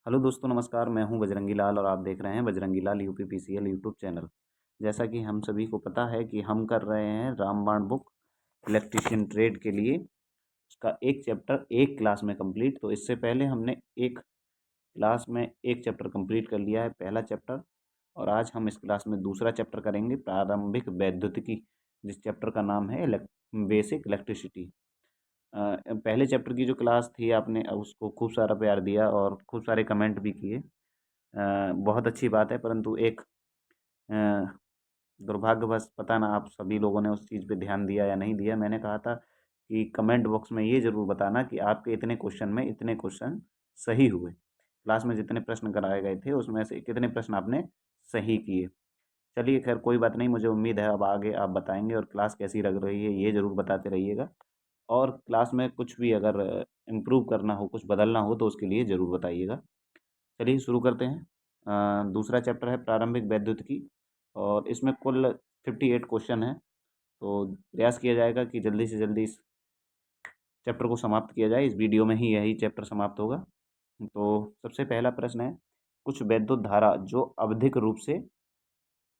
Hello दोस्तों, नमस्कार। मैं हूं बजरंगी लाल और आप देख रहे हैं बजरंगी लाल यूपीपीसीएल यूट्यूब चैनल। जैसा कि हम सभी को पता है कि हम कर रहे हैं रामबाण बुक इलेक्ट्रीशियन ट्रेड के लिए उसका एक चैप्टर एक क्लास में कंप्लीट। तो इससे पहले हमने एक क्लास में एक चैप्टर कंप्लीट कर लिया है, पहला चैप्टर। और आज हम इस क्लास में दूसरा चैप्टर करेंगे, प्रारंभिक वैद्युतिकी, जिस चैप्टर का नाम है बेसिक इलेक्ट्रिसिटी। पहले चैप्टर की जो क्लास थी आपने उसको खूब सारा प्यार दिया और खूब सारे कमेंट भी किए। बहुत अच्छी बात है, परंतु एक अ, दुर्भाग्यवश पता ना आप सभी लोगों ने उस चीज़ पे ध्यान दिया या नहीं दिया। मैंने कहा था कि कमेंट बॉक्स में ये ज़रूर बताना कि आपके इतने क्वेश्चन में इतने क्वेश्चन सही हुए। क्लास में जितने प्रश्न कराए गए थे उसमें से कितने प्रश्न आपने सही किए। चलिए खैर कोई बात नहीं, मुझे उम्मीद है अब आगे आप बताएंगे और क्लास कैसी लग रही है ये ज़रूर बताते रहिएगा। और क्लास में कुछ भी अगर इम्प्रूव करना हो, कुछ बदलना हो तो उसके लिए ज़रूर बताइएगा। चलिए शुरू करते हैं। दूसरा चैप्टर है प्रारंभिक वैद्युतिकी और इसमें कुल 58 क्वेश्चन हैं। तो प्रयास किया जाएगा कि जल्दी से जल्दी इस चैप्टर को समाप्त किया जाए। इस वीडियो में ही यही चैप्टर समाप्त होगा। तो सबसे पहला प्रश्न है, कुछ वैद्युत धारा जो आवधिक रूप से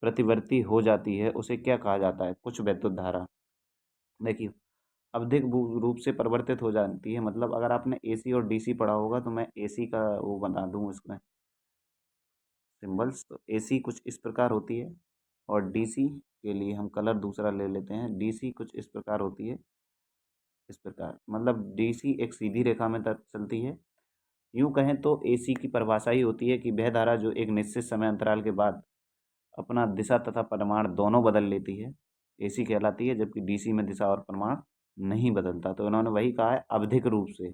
प्रतिवर्ती हो जाती है उसे क्या कहा जाता है? कुछ वैद्युत धारा देखिए आवधिक रूप से परिवर्तित हो जाती है, मतलब अगर आपने एसी और डीसी पढ़ा होगा तो मैं एसी का वो बता दूं इसमें सिंबल्स। तो एसी कुछ इस प्रकार होती है और डीसी के लिए हम कलर दूसरा ले लेते हैं। डीसी कुछ इस प्रकार होती है, इस प्रकार, मतलब डीसी एक सीधी रेखा में चलती है। यूं कहें तो एसी की परिभाषा ही होती है कि वह धारा जो एक निश्चित समय अंतराल के बाद अपना दिशा तथा परिमाण दोनों बदल लेती है, एसी कहलाती है। जबकि डीसी में दिशा और परिमाण नहीं बदलता। तो इन्होंने वही कहा है आवधिक रूप से।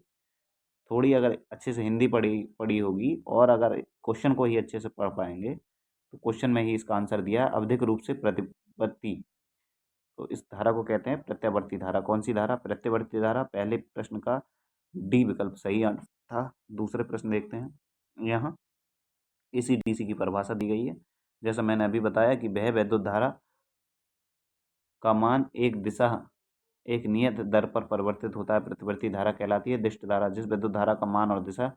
थोड़ी अगर अच्छे से हिंदी पढ़ी पढ़ी होगी और अगर क्वेश्चन को ही अच्छे से पढ़ पाएंगे तो क्वेश्चन में ही इसका आंसर दिया है, आवधिक रूप से प्रतिवर्ती। तो इस धारा को कहते हैं प्रत्यावर्ती धारा। कौन सी धारा? प्रत्यावर्ती धारा। पहले प्रश्न का डी विकल्प सही आंसर था। दूसरे प्रश्न देखते हैं। यहाँ एसी डीसी की परिभाषा दी गई है। जैसा मैंने अभी बताया कि वह वैद्युत धारा का मान एक दिशा एक नियत दर पर परिवर्तित होता है, प्रतिवर्ती धारा कहलाती है। दिष्ट धारा, जिस विद्युत धारा का मान और दिशा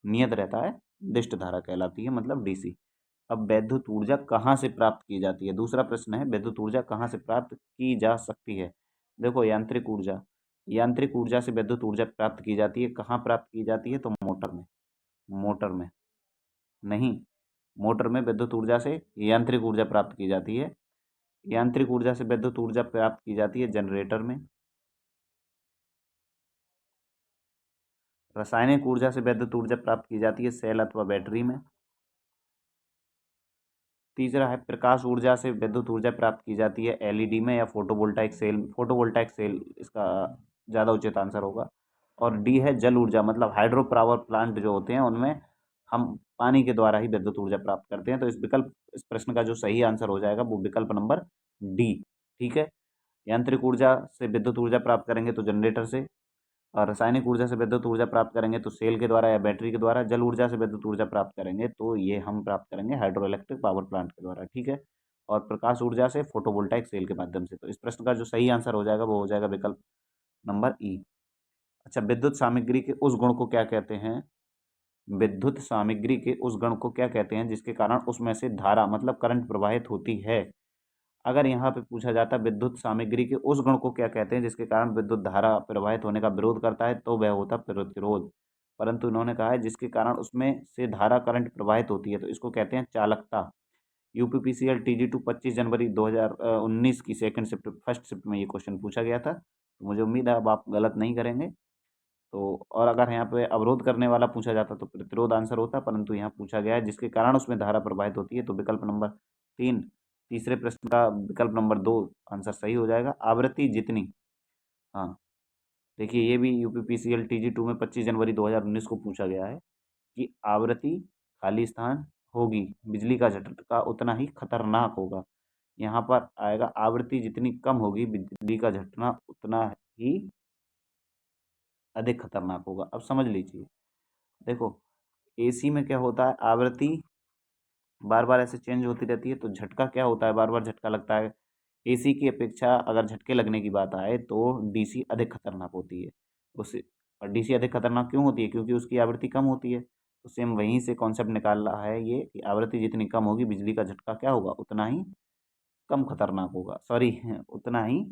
नियत रहता है, दिष्ट धारा कहलाती है, मतलब डीसी। अब वैद्युत ऊर्जा कहाँ से प्राप्त की जाती है? दूसरा प्रश्न है वैद्युत ऊर्जा कहाँ से प्राप्त की जा सकती है? देखो यांत्रिक ऊर्जा, यांत्रिक ऊर्जा से वैद्युत ऊर्जा प्राप्त की जाती है। कहाँ प्राप्त की जाती है? तो मोटर में। मोटर में नहीं, मोटर में विद्युत ऊर्जा से यांत्रिक ऊर्जा प्राप्त की जाती है। यांत्रिक ऊर्जा से विद्युत ऊर्जा प्राप्त की जाती है जनरेटर में। रासायनिक ऊर्जा से विद्युत ऊर्जा प्राप्त की जाती है सेल अथवा बैटरी में। तीसरा है प्रकाश ऊर्जा से विद्युत ऊर्जा प्राप्त की जाती है एलईडी में या फोटोवोल्टाइक सेल। फोटोवोल्टाइक सेल इसका ज़्यादा उचित आंसर होगा। और डी है जल ऊर्जा, मतलब हाइड्रो पावर प्लांट जो होते हैं उनमें हम पानी के द्वारा ही विद्युत ऊर्जा प्राप्त करते हैं। तो इस प्रश्न का जो सही आंसर हो जाएगा वो विकल्प नंबर डी। ठीक है। यांत्रिक ऊर्जा से विद्युत ऊर्जा प्राप्त करेंगे तो जनरेटर से, और रासायनिक ऊर्जा से विद्युत ऊर्जा प्राप्त करेंगे तो सेल के द्वारा या बैटरी के द्वारा। जल ऊर्जा से विद्युत ऊर्जा प्राप्त करेंगे तो ये हम प्राप्त करेंगे हाइड्रो इलेक्ट्रिक पावर प्लांट के द्वारा। ठीक है। और प्रकाश ऊर्जा से फोटोवोल्टाइक सेल के माध्यम से। तो इस प्रश्न का जो सही आंसर हो जाएगा वो हो जाएगा विकल्प नंबर ई। अच्छा, विद्युत सामग्री के उस गुण को क्या कहते हैं? विद्युत सामग्री के उस गुण को क्या कहते हैं जिसके कारण उसमें से धारा, मतलब करंट, प्रवाहित होती है? अगर यहाँ पे पूछा जाता विद्युत सामग्री के उस गुण को क्या कहते हैं जिसके कारण विद्युत धारा प्रवाहित होने का विरोध करता है, तो वह होता प्रतिरोध। परंतु इन्होंने कहा है जिसके कारण उसमें से धारा, करंट प्रवाहित होती है, तो इसको कहते हैं चालकता। यूपीपीसीएल TG2 25 जनवरी 2019 की सेकंड शिफ्ट फर्स्ट शिफ्ट में ये क्वेश्चन पूछा गया था। तो मुझे उम्मीद है अब आप गलत नहीं करेंगे। तो और अगर यहाँ पे अवरोध करने वाला पूछा जाता तो प्रतिरोध आंसर होता, परंतु यहाँ पूछा गया है जिसके कारण उसमें धारा प्रवाहित होती है, तो विकल्प नंबर तीन, तीसरे प्रश्न का विकल्प नंबर दो आंसर सही हो जाएगा। आवृत्ति जितनी, हाँ देखिए ये भी यूपीपीसीएल TG2 में 25 जनवरी 2019 को पूछा गया है कि आवृत्ति खाली स्थान होगी बिजली का झटका उतना ही खतरनाक होगा। यहाँ पर आएगा आवृत्ति जितनी कम होगी बिजली का झटना उतना ही अधिक खतरनाक होगा। अब समझ लीजिए, देखो एसी में क्या होता है, आवृत्ति बार बार ऐसे चेंज होती रहती है, तो झटका क्या होता है, बार बार झटका लगता है। एसी की अपेक्षा अगर झटके लगने की बात आए तो डीसी अधिक खतरनाक होती है। उससे और डीसी अधिक खतरनाक क्यों होती है? क्योंकि उसकी आवृत्ति कम होती है। तो सेम वहीं से कॉन्सेप्ट निकाल रहा है ये कि आवृत्ति जितनी कम होगी बिजली का झटका क्या होगा, उतना ही कम खतरनाक होगा, सॉरी उतना ही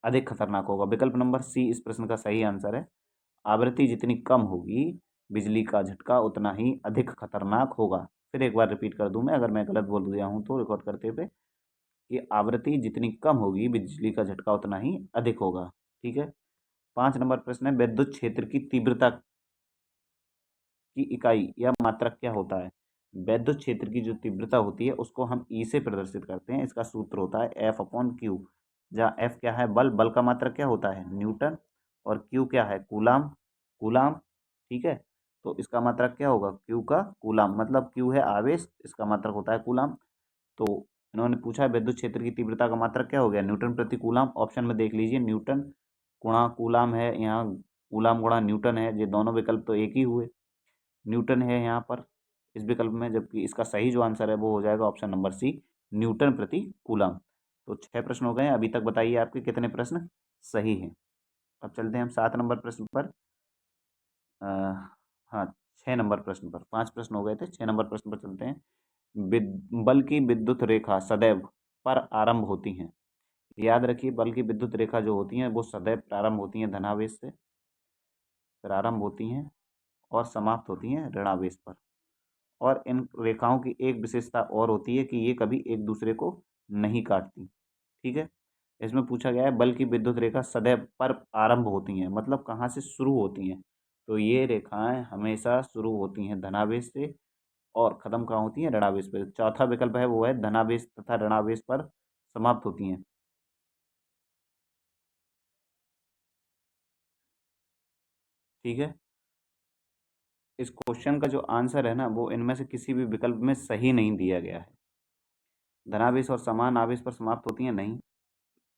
अधिक खतरनाक होगा। विकल्प नंबर सी इस प्रश्न का सही आंसर है। आवृत्ति जितनी कम होगी बिजली का झटका उतना ही अधिक खतरनाक होगा। फिर एक बार रिपीट कर दूं मैं, अगर मैं गलत बोल दिया हूं तो रिकॉर्ड करते हुए, कि आवृत्ति जितनी कम होगी बिजली का झटका उतना ही अधिक होगा। ठीक है। 5 नंबर प्रश्न है, विद्युत क्षेत्र की तीव्रता की इकाई या मात्रक क्या होता है। विद्युत क्षेत्र की जो तीव्रता होती है उसको हम ई से प्रदर्शित करते हैं। इसका सूत्र होता है एफ अपॉन क्यू, जहाँ एफ क्या है, बल, बल का मात्रक क्या होता है, न्यूटन, और क्यू क्या है, कूलाम, कूलाम। ठीक है। तो इसका मात्रक क्या होगा, क्यू का कूलाम, मतलब क्यू है आवेश, इसका मात्रक होता है कूलाम। तो इन्होंने पूछा विद्युत क्षेत्र की तीव्रता का मात्रक क्या हो गया, न्यूटन प्रति कूलाम। ऑप्शन में देख लीजिए, न्यूटन गुणा कूलाम है, यहाँ कूलाम गुणा न्यूटन है, ये दोनों विकल्प तो एक ही हुए, न्यूटन है यहाँ पर इस विकल्प में, जबकि इसका सही जो आंसर है वो हो जाएगा ऑप्शन नंबर सी, न्यूटन प्रति कूलाम। तो 6 प्रश्न हो गए हैं अभी तक। बताइए आपके कितने प्रश्न सही हैं। अब चलते हैं हम 7 नंबर प्रश्न पर। अ, हाँ, 6 नंबर प्रश्न पर, 5 प्रश्न हो गए थे, 6 नंबर प्रश्न पर चलते हैं। बल की विद्युत रेखा सदैव पर आरंभ होती हैं। याद रखिए, बल की विद्युत रेखा जो होती हैं वो सदैव प्रारंभ होती हैं धनावेश से, प्रारंभ होती हैं और समाप्त होती हैं ऋणावेश पर। और इन रेखाओं की एक विशेषता और होती है कि ये कभी एक दूसरे को नहीं काटती। ठीक है। इसमें पूछा गया है बल की विद्युत रेखा सदैव पर आरंभ होती हैं, मतलब कहाँ से शुरू होती हैं। तो ये रेखाएं हमेशा शुरू होती हैं धनावेश से और खत्म कहाँ होती हैं, ऋणावेश पर। चौथा विकल्प है वो है धनावेश तथा ऋणावेश पर समाप्त होती हैं। ठीक है। इस क्वेश्चन का जो आंसर है ना वो इनमें से किसी भी विकल्प में सही नहीं दिया गया है। धनावेश और समान आवेश पर समाप्त होती हैं, नहीं।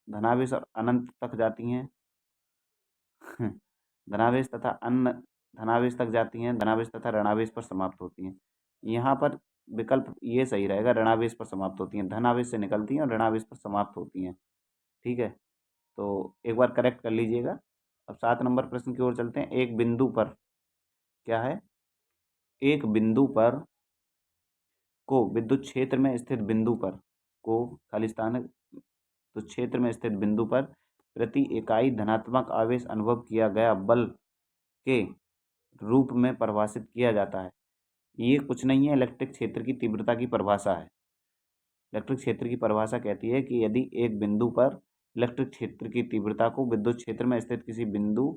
धनावेश और अनंत तक जाती हैं। धनावेश तथा अन्य धनावेश तक जाती हैं, धनावेश तथा ऋणावेश पर समाप्त होती हैं। यहाँ पर विकल्प ये सही रहेगा, ऋणावेश पर समाप्त होती हैं, धनावेश से निकलती हैं और ऋणावेश पर समाप्त होती हैं। ठीक है। तो एक बार करेक्ट कर लीजिएगा। अब 7 नंबर प्रश्न की ओर चलते हैं। एक बिंदु पर क्या है, एक बिंदु पर को विद्युत क्षेत्र में स्थित बिंदु पर को खाली स्थान है, तो क्षेत्र में स्थित बिंदु पर प्रति इकाई धनात्मक आवेश अनुभव किया गया बल के रूप में परिभाषित किया जाता है। ये कुछ नहीं है, इलेक्ट्रिक क्षेत्र की तीव्रता की परिभाषा है। इलेक्ट्रिक क्षेत्र की परिभाषा कहती है कि यदि एक बिंदु पर इलेक्ट्रिक क्षेत्र की तीव्रता को विद्युत क्षेत्र में स्थित किसी बिंदु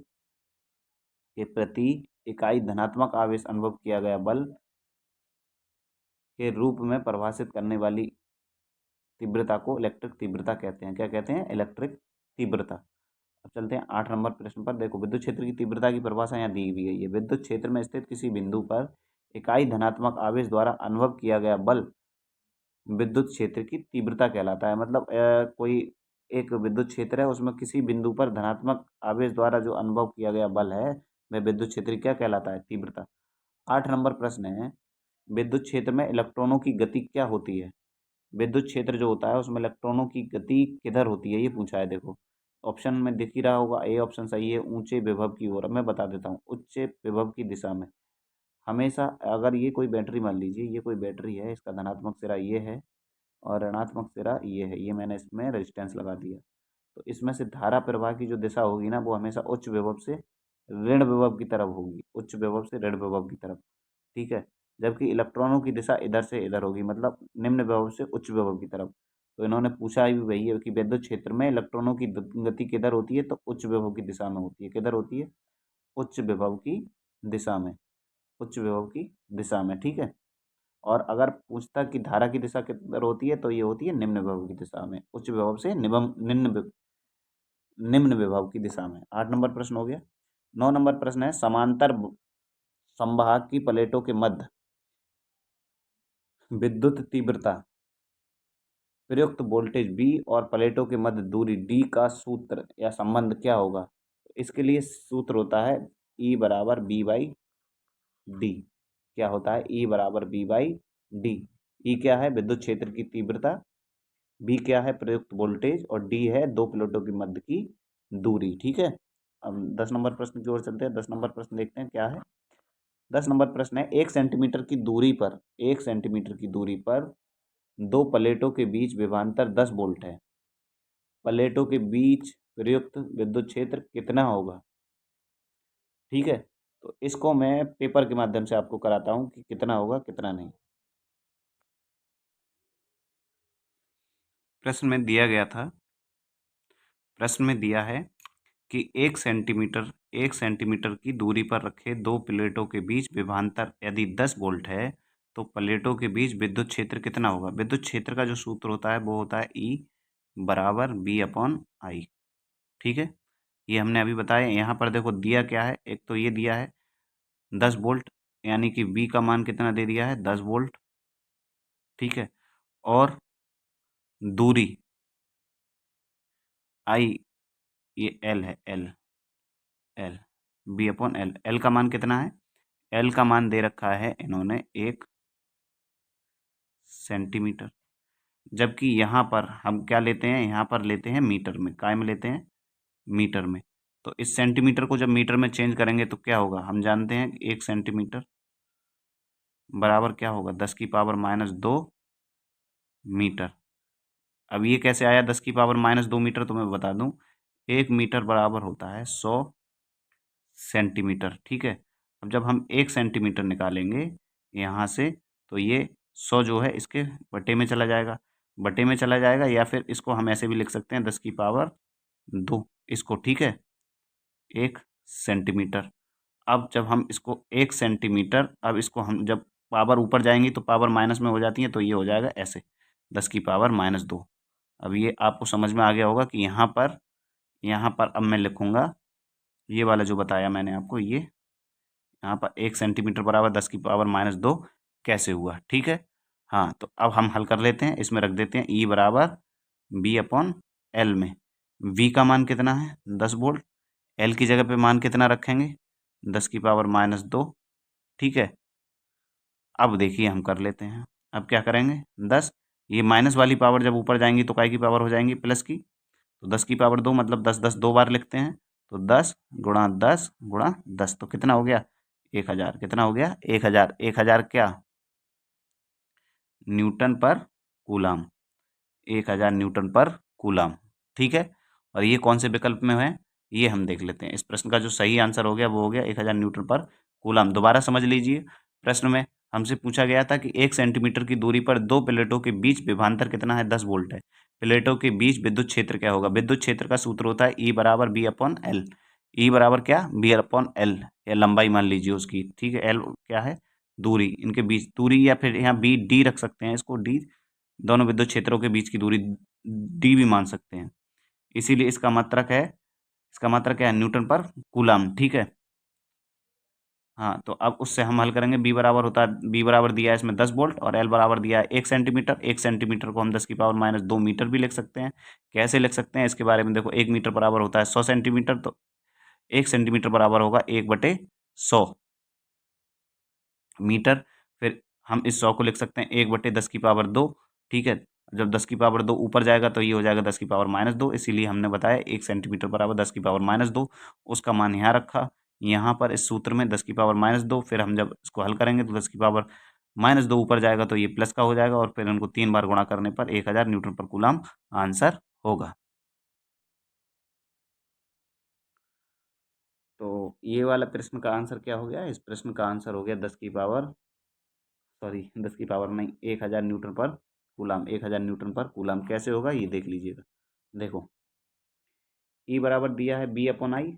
के प्रति इकाई धनात्मक आवेश अनुभव किया गया बल के रूप में परिभाषित करने वाली तीव्रता को इलेक्ट्रिक तीव्रता कहते हैं। क्या कहते हैं, इलेक्ट्रिक तीव्रता। अब चलते हैं 8 नंबर प्रश्न पर। देखो, विद्युत क्षेत्र की तीव्रता की परिभाषा यहाँ दी हुई है। विद्युत क्षेत्र में स्थित किसी बिंदु पर इकाई धनात्मक आवेश द्वारा अनुभव किया गया बल विद्युत क्षेत्र की तीव्रता कहलाता है। मतलब कोई एक विद्युत क्षेत्र है, उसमें किसी बिंदु पर धनात्मक आवेश द्वारा जो अनुभव किया गया बल है वह विद्युत क्षेत्र क्या कहलाता है, तीव्रता। 8 नंबर प्रश्न है, विद्युत क्षेत्र में इलेक्ट्रॉनों की गति क्या होती है। विद्युत क्षेत्र जो होता है उसमें इलेक्ट्रॉनों की गति किधर होती है, ये पूछा है। देखो, ऑप्शन में दिख ही रहा होगा, ए ऑप्शन सही है, ऊंचे विभव की ओर। अब मैं बता देता हूँ, उच्च विभव की दिशा में। हमेशा अगर ये कोई बैटरी मान लीजिए, ये कोई बैटरी है, इसका धनात्मक सिरा ये है और ऋणात्मक सिरा ये है, ये मैंने इसमें रेजिस्टेंस लगा दिया। तो इसमें से धारा प्रवाह की जो दिशा होगी ना वो हमेशा उच्च विभव से ऋण विभव की तरफ होगी, उच्च विभव से ऋण विभव की तरफ। ठीक है। जबकि इलेक्ट्रॉनों की दिशा इधर से इधर होगी, मतलब निम्न विभव से उच्च विभव की तरफ। तो इन्होंने पूछा भी वही है कि विद्युत क्षेत्र में इलेक्ट्रॉनों की गति किधर होती है, तो उच्च विभव की दिशा में होती है। किधर होती है, उच्च विभव की दिशा में, उच्च विभव की दिशा में। ठीक है। और अगर पूछता कि धारा की दिशा किधर होती है, तो ये होती है निम्न विभव की दिशा में, उच्च विभव से निम्न विभव की दिशा में। 8 नंबर प्रश्न हो गया। 9 नंबर प्रश्न है, समांतर संवाहक की प्लेटों के मध्य विद्युत तीव्रता प्रयुक्त वोल्टेज V और प्लेटों के मध्य दूरी D का सूत्र या संबंध क्या होगा। इसके लिए सूत्र होता है E बराबर B बाई डी। क्या होता है, E बराबर B बाई डी। E क्या है, विद्युत क्षेत्र की तीव्रता, B क्या है, प्रयुक्त वोल्टेज, और D है दो प्लेटों के मध्य की दूरी। ठीक है। अब 10 नंबर प्रश्न की ओर चलते हैं। 10 नंबर प्रश्न देखते हैं क्या है। 10 नंबर प्रश्न है, 1 सेंटीमीटर की दूरी पर 1 सेंटीमीटर की दूरी पर दो प्लेटों के बीच विभवांतर 10 वोल्ट है। प्लेटों के बीच प्रयुक्त विद्युत क्षेत्र कितना होगा? ठीक है, तो इसको मैं पेपर के माध्यम से आपको कराता हूँ कि कितना होगा कितना नहीं। प्रश्न में दिया गया था, प्रश्न में दिया है कि 1 सेंटीमीटर की दूरी पर रखे दो प्लेटों के बीच विभवांतर यदि 10 वोल्ट है तो प्लेटों के बीच विद्युत क्षेत्र कितना होगा? विद्युत क्षेत्र का जो सूत्र होता है वो होता है E बराबर V/I। ठीक है, ये हमने अभी बताया। यहाँ पर देखो दिया क्या है, एक तो ये दिया है 10 वोल्ट, यानी कि V का मान कितना दे दिया है? 10 वोल्ट। ठीक है, और दूरी I, ये L है, L V/L। L का मान कितना है? L का मान दे रखा है इन्होंने 1 सेंटीमीटर, जबकि यहाँ पर हम क्या लेते हैं? यहाँ पर लेते हैं मीटर में। काय में लेते हैं? मीटर में। तो इस सेंटीमीटर को जब मीटर में चेंज करेंगे तो क्या होगा? हम जानते हैं 1 सेंटीमीटर बराबर क्या होगा? 10⁻²मीटर। अब ये कैसे आया 10⁻²मीटर? तो मैं बता दूं, 1 मीटर बराबर होता है 100 सेंटीमीटर। ठीक है, अब जब हम 1 सेंटीमीटर निकालेंगे यहाँ से तो ये 100 जो है इसके बटे में चला जाएगा, बटे में चला जाएगा, या फिर इसको हम ऐसे भी लिख सकते हैं 10⁻² इसको। ठीक है, 1 सेंटीमीटर। अब जब हम इसको 1 सेंटीमीटर, अब इसको हम जब पावर ऊपर जाएंगी तो पावर माइनस में हो जाती है, तो ये हो जाएगा ऐसे 10⁻²। अब ये आपको समझ में आ गया होगा कि यहाँ पर अब मैं लिखूंगा ये वाला जो बताया मैंने आपको, ये यहाँ पर 1 सेंटीमीटर बराबर 10⁻² कैसे हुआ। ठीक है, हाँ, तो अब हम हल कर लेते हैं। इसमें रख देते हैं E बराबर V/L में। V का मान कितना है? 10 वोल्ट। L की जगह पे मान कितना रखेंगे? 10⁻²। ठीक है, अब देखिए हम कर लेते हैं। अब क्या करेंगे? 10, ये माइनस वाली पावर जब ऊपर जाएंगी तो काय की पावर हो जाएंगी? प्लस की। तो 10⁻² मतलब 10 10 दो बार लिखते हैं, तो 10 गुणा 10 गुणा 10, तो कितना हो गया? 1000। कितना हो गया? 1000। 1000 क्या? न्यूटन पर कूलाम। 1000 न्यूटन पर कूलाम। ठीक है, और ये कौन से विकल्प में है ये हम देख लेते हैं। इस प्रश्न का जो सही आंसर हो गया वो हो गया 1000 न्यूटन पर कूलाम। दोबारा समझ लीजिए, प्रश्न में हमसे पूछा गया था कि 1 सेंटीमीटर की दूरी पर दो प्लेटों के बीच विभवांतर कितना है? 10 वोल्ट है। प्लेटों के बीच विद्युत क्षेत्र क्या होगा? विद्युत क्षेत्र का सूत्र होता है E बराबर V/L। E बराबर क्या? V/L, या लंबाई मान लीजिए उसकी। ठीक है, L क्या है? दूरी, इनके बीच दूरी, या फिर यहाँ बी डी रख सकते हैं इसको, डी, दोनों विद्युत क्षेत्रों के बीच की दूरी डी भी मान सकते हैं। इसीलिए इसका मात्रक क्या है? न्यूटन पर कूलाम। ठीक है, हाँ, तो अब उससे हम हल करेंगे। बी बराबर होता है, बी बराबर दिया है इसमें 10 वोल्ट, और एल बराबर दिया है 1 सेंटीमीटर। 1 सेंटीमीटर को हम 10⁻² मीटर भी लिख सकते हैं। कैसे लिख सकते हैं इसके बारे में देखो, 1 मीटर बराबर होता है 100 सेंटीमीटर, तो 1 सेंटीमीटर बराबर होगा 1/100 मीटर। फिर हम इस 100 को लिख सकते हैं 1/10⁻²। ठीक है, जब 10⁻² ऊपर जाएगा तो ये हो जाएगा 10⁻², इसीलिए हमने बताया 1 सेंटीमीटर बराबर 10⁻²। उसका मान यहाँ रखा, यहाँ पर इस सूत्र में 10⁻²। फिर हम जब इसको हल करेंगे तो 10⁻² ऊपर जाएगा तो ये प्लस का हो जाएगा, और फिर उनको 3 बार गुणा करने पर 1000 न्यूटन पर कूलाम आंसर होगा। तो ये वाला प्रश्न का आंसर क्या हो गया? इस प्रश्न का आंसर हो गया 10 की पावर नहीं, 1000 न्यूटन पर कूलाम। 1000 न्यूटन पर कूलाम कैसे होगा ये देख लीजिएगा। देखो, ई बराबर दिया है B/I।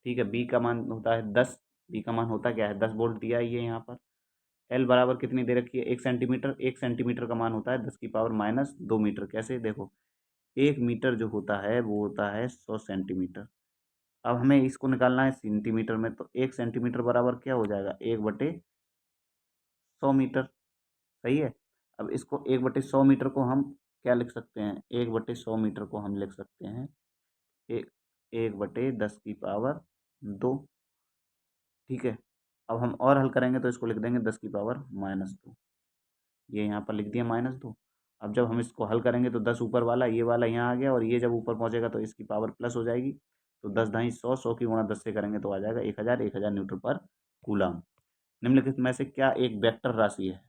ठीक है, बी का मान होता है 10। बी का मान होता क्या है? 10 वोल्ट दिया है ये यहाँ पर। एल बराबर कितनी दे रखी है? 1 सेंटीमीटर। 1 सेंटीमीटर का मान होता है 10⁻²मीटर। कैसे? देखो, 1 मीटर जो होता है वो होता है 100 सेंटीमीटर। अब हमें इसको निकालना है सेंटीमीटर में, तो 1 सेंटीमीटर बराबर क्या हो जाएगा? 1/100 मीटर। सही है, अब इसको 1/100 मीटर को हम क्या लिख सकते हैं? 1/100 मीटर को हम लिख सकते हैं एक 1/10⁻²। ठीक है, अब हम और हल करेंगे तो इसको लिख देंगे 10⁻²। ये यहाँ पर लिख दिया -2। अब जब हम इसको हल करेंगे तो 10 ऊपर वाला, ये वाला यहाँ आ गया, और ये जब ऊपर पहुँचेगा तो इसकी पावर प्लस हो जाएगी। तो 10 ढाई 100, 100 की गुणा 10 से करेंगे तो आ जाएगा 1000। 1000 न्यूटन पर कूलाम। निम्नलिखित में से क्या एक वेक्टर राशि है?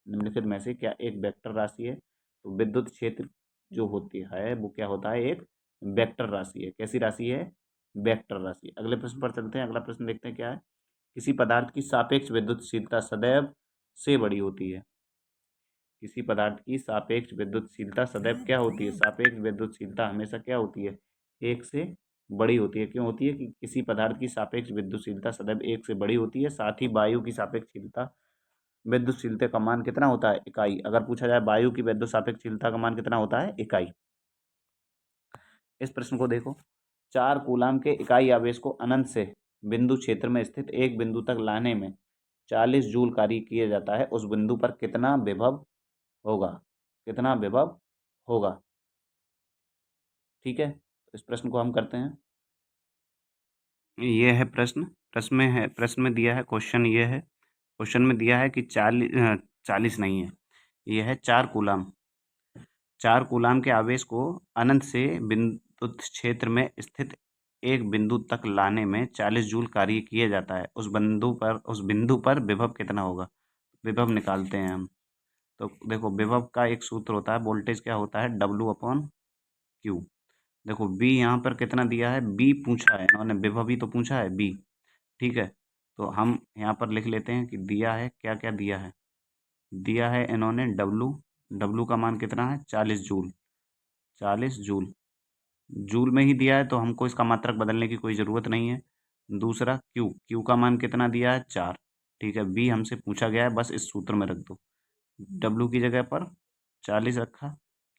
निम्नलिखित में से क्या एक वेक्टर राशि है? तो विद्युत क्षेत्र जो होती है वो क्या होता है? एक वेक्टर राशि है। कैसी राशि है? वेक्टर राशि। अगले प्रश्न पर चलते हैं। अगला प्रश्न देखते हैं क्या है। किसी पदार्थ की सापेक्ष विद्युतशीलता सदैव से बड़ी होती है। किसी पदार्थ की सापेक्ष विद्युतशीलता सदैव क्या होती है? सापेक्ष विद्युतशीलता हमेशा क्या होती है? एक से बड़ी होती है। क्यों होती है? कि किसी पदार्थ की सापेक्ष विद्युतशीलता सदैव एक से बड़ी होती है। साथ ही वायु की सापेक्षशीलता विद्युतशीलता का मान कितना होता है? इकाई। अगर पूछा जाए वायु की विद्युत सापेक्षशीलता का मान कितना होता है? इकाई। इस प्रश्न को देखो। 4 कूलाम के इकाई आवेश को अनंत से बिंदु क्षेत्र में स्थित एक बिंदु तक लाने में 40 जूल कार्य किया जाता है। उस बिंदु पर कितना विभव होगा? कितना विभव होगा? ठीक है, इस प्रश्न को हम करते हैं। ये है प्रश्न। प्रश्न में दिया है, क्वेश्चन ये है। क्वेश्चन में दिया है कि 40 नहीं है, यह है 4 कूलाम। 4 कूलाम के आवेश को अनंत से विद्युत क्षेत्र में स्थित एक बिंदु तक लाने में 40 जूल कार्य किया जाता है। उस बिंदु पर विभव कितना होगा? विभव निकालते हैं हम। तो देखो, विभव का एक सूत्र होता है, वोल्टेज क्या होता है? W/Q। देखो बी यहाँ पर कितना दिया है? बी पूछा है इन्होंने, विभव ही तो पूछा है बी। ठीक है, तो हम यहाँ पर लिख लेते हैं कि दिया है, क्या क्या दिया है। दिया है इन्होंने डब्लू का मान कितना है? 40 जूल। 40 जूल जूल में ही दिया है, तो हमको इसका मात्रक बदलने की कोई ज़रूरत नहीं है। दूसरा क्यू का मान कितना दिया है? 4। ठीक है, बी हमसे पूछा गया है, बस इस सूत्र में रख दो। डब्लू की जगह पर 40 रखा,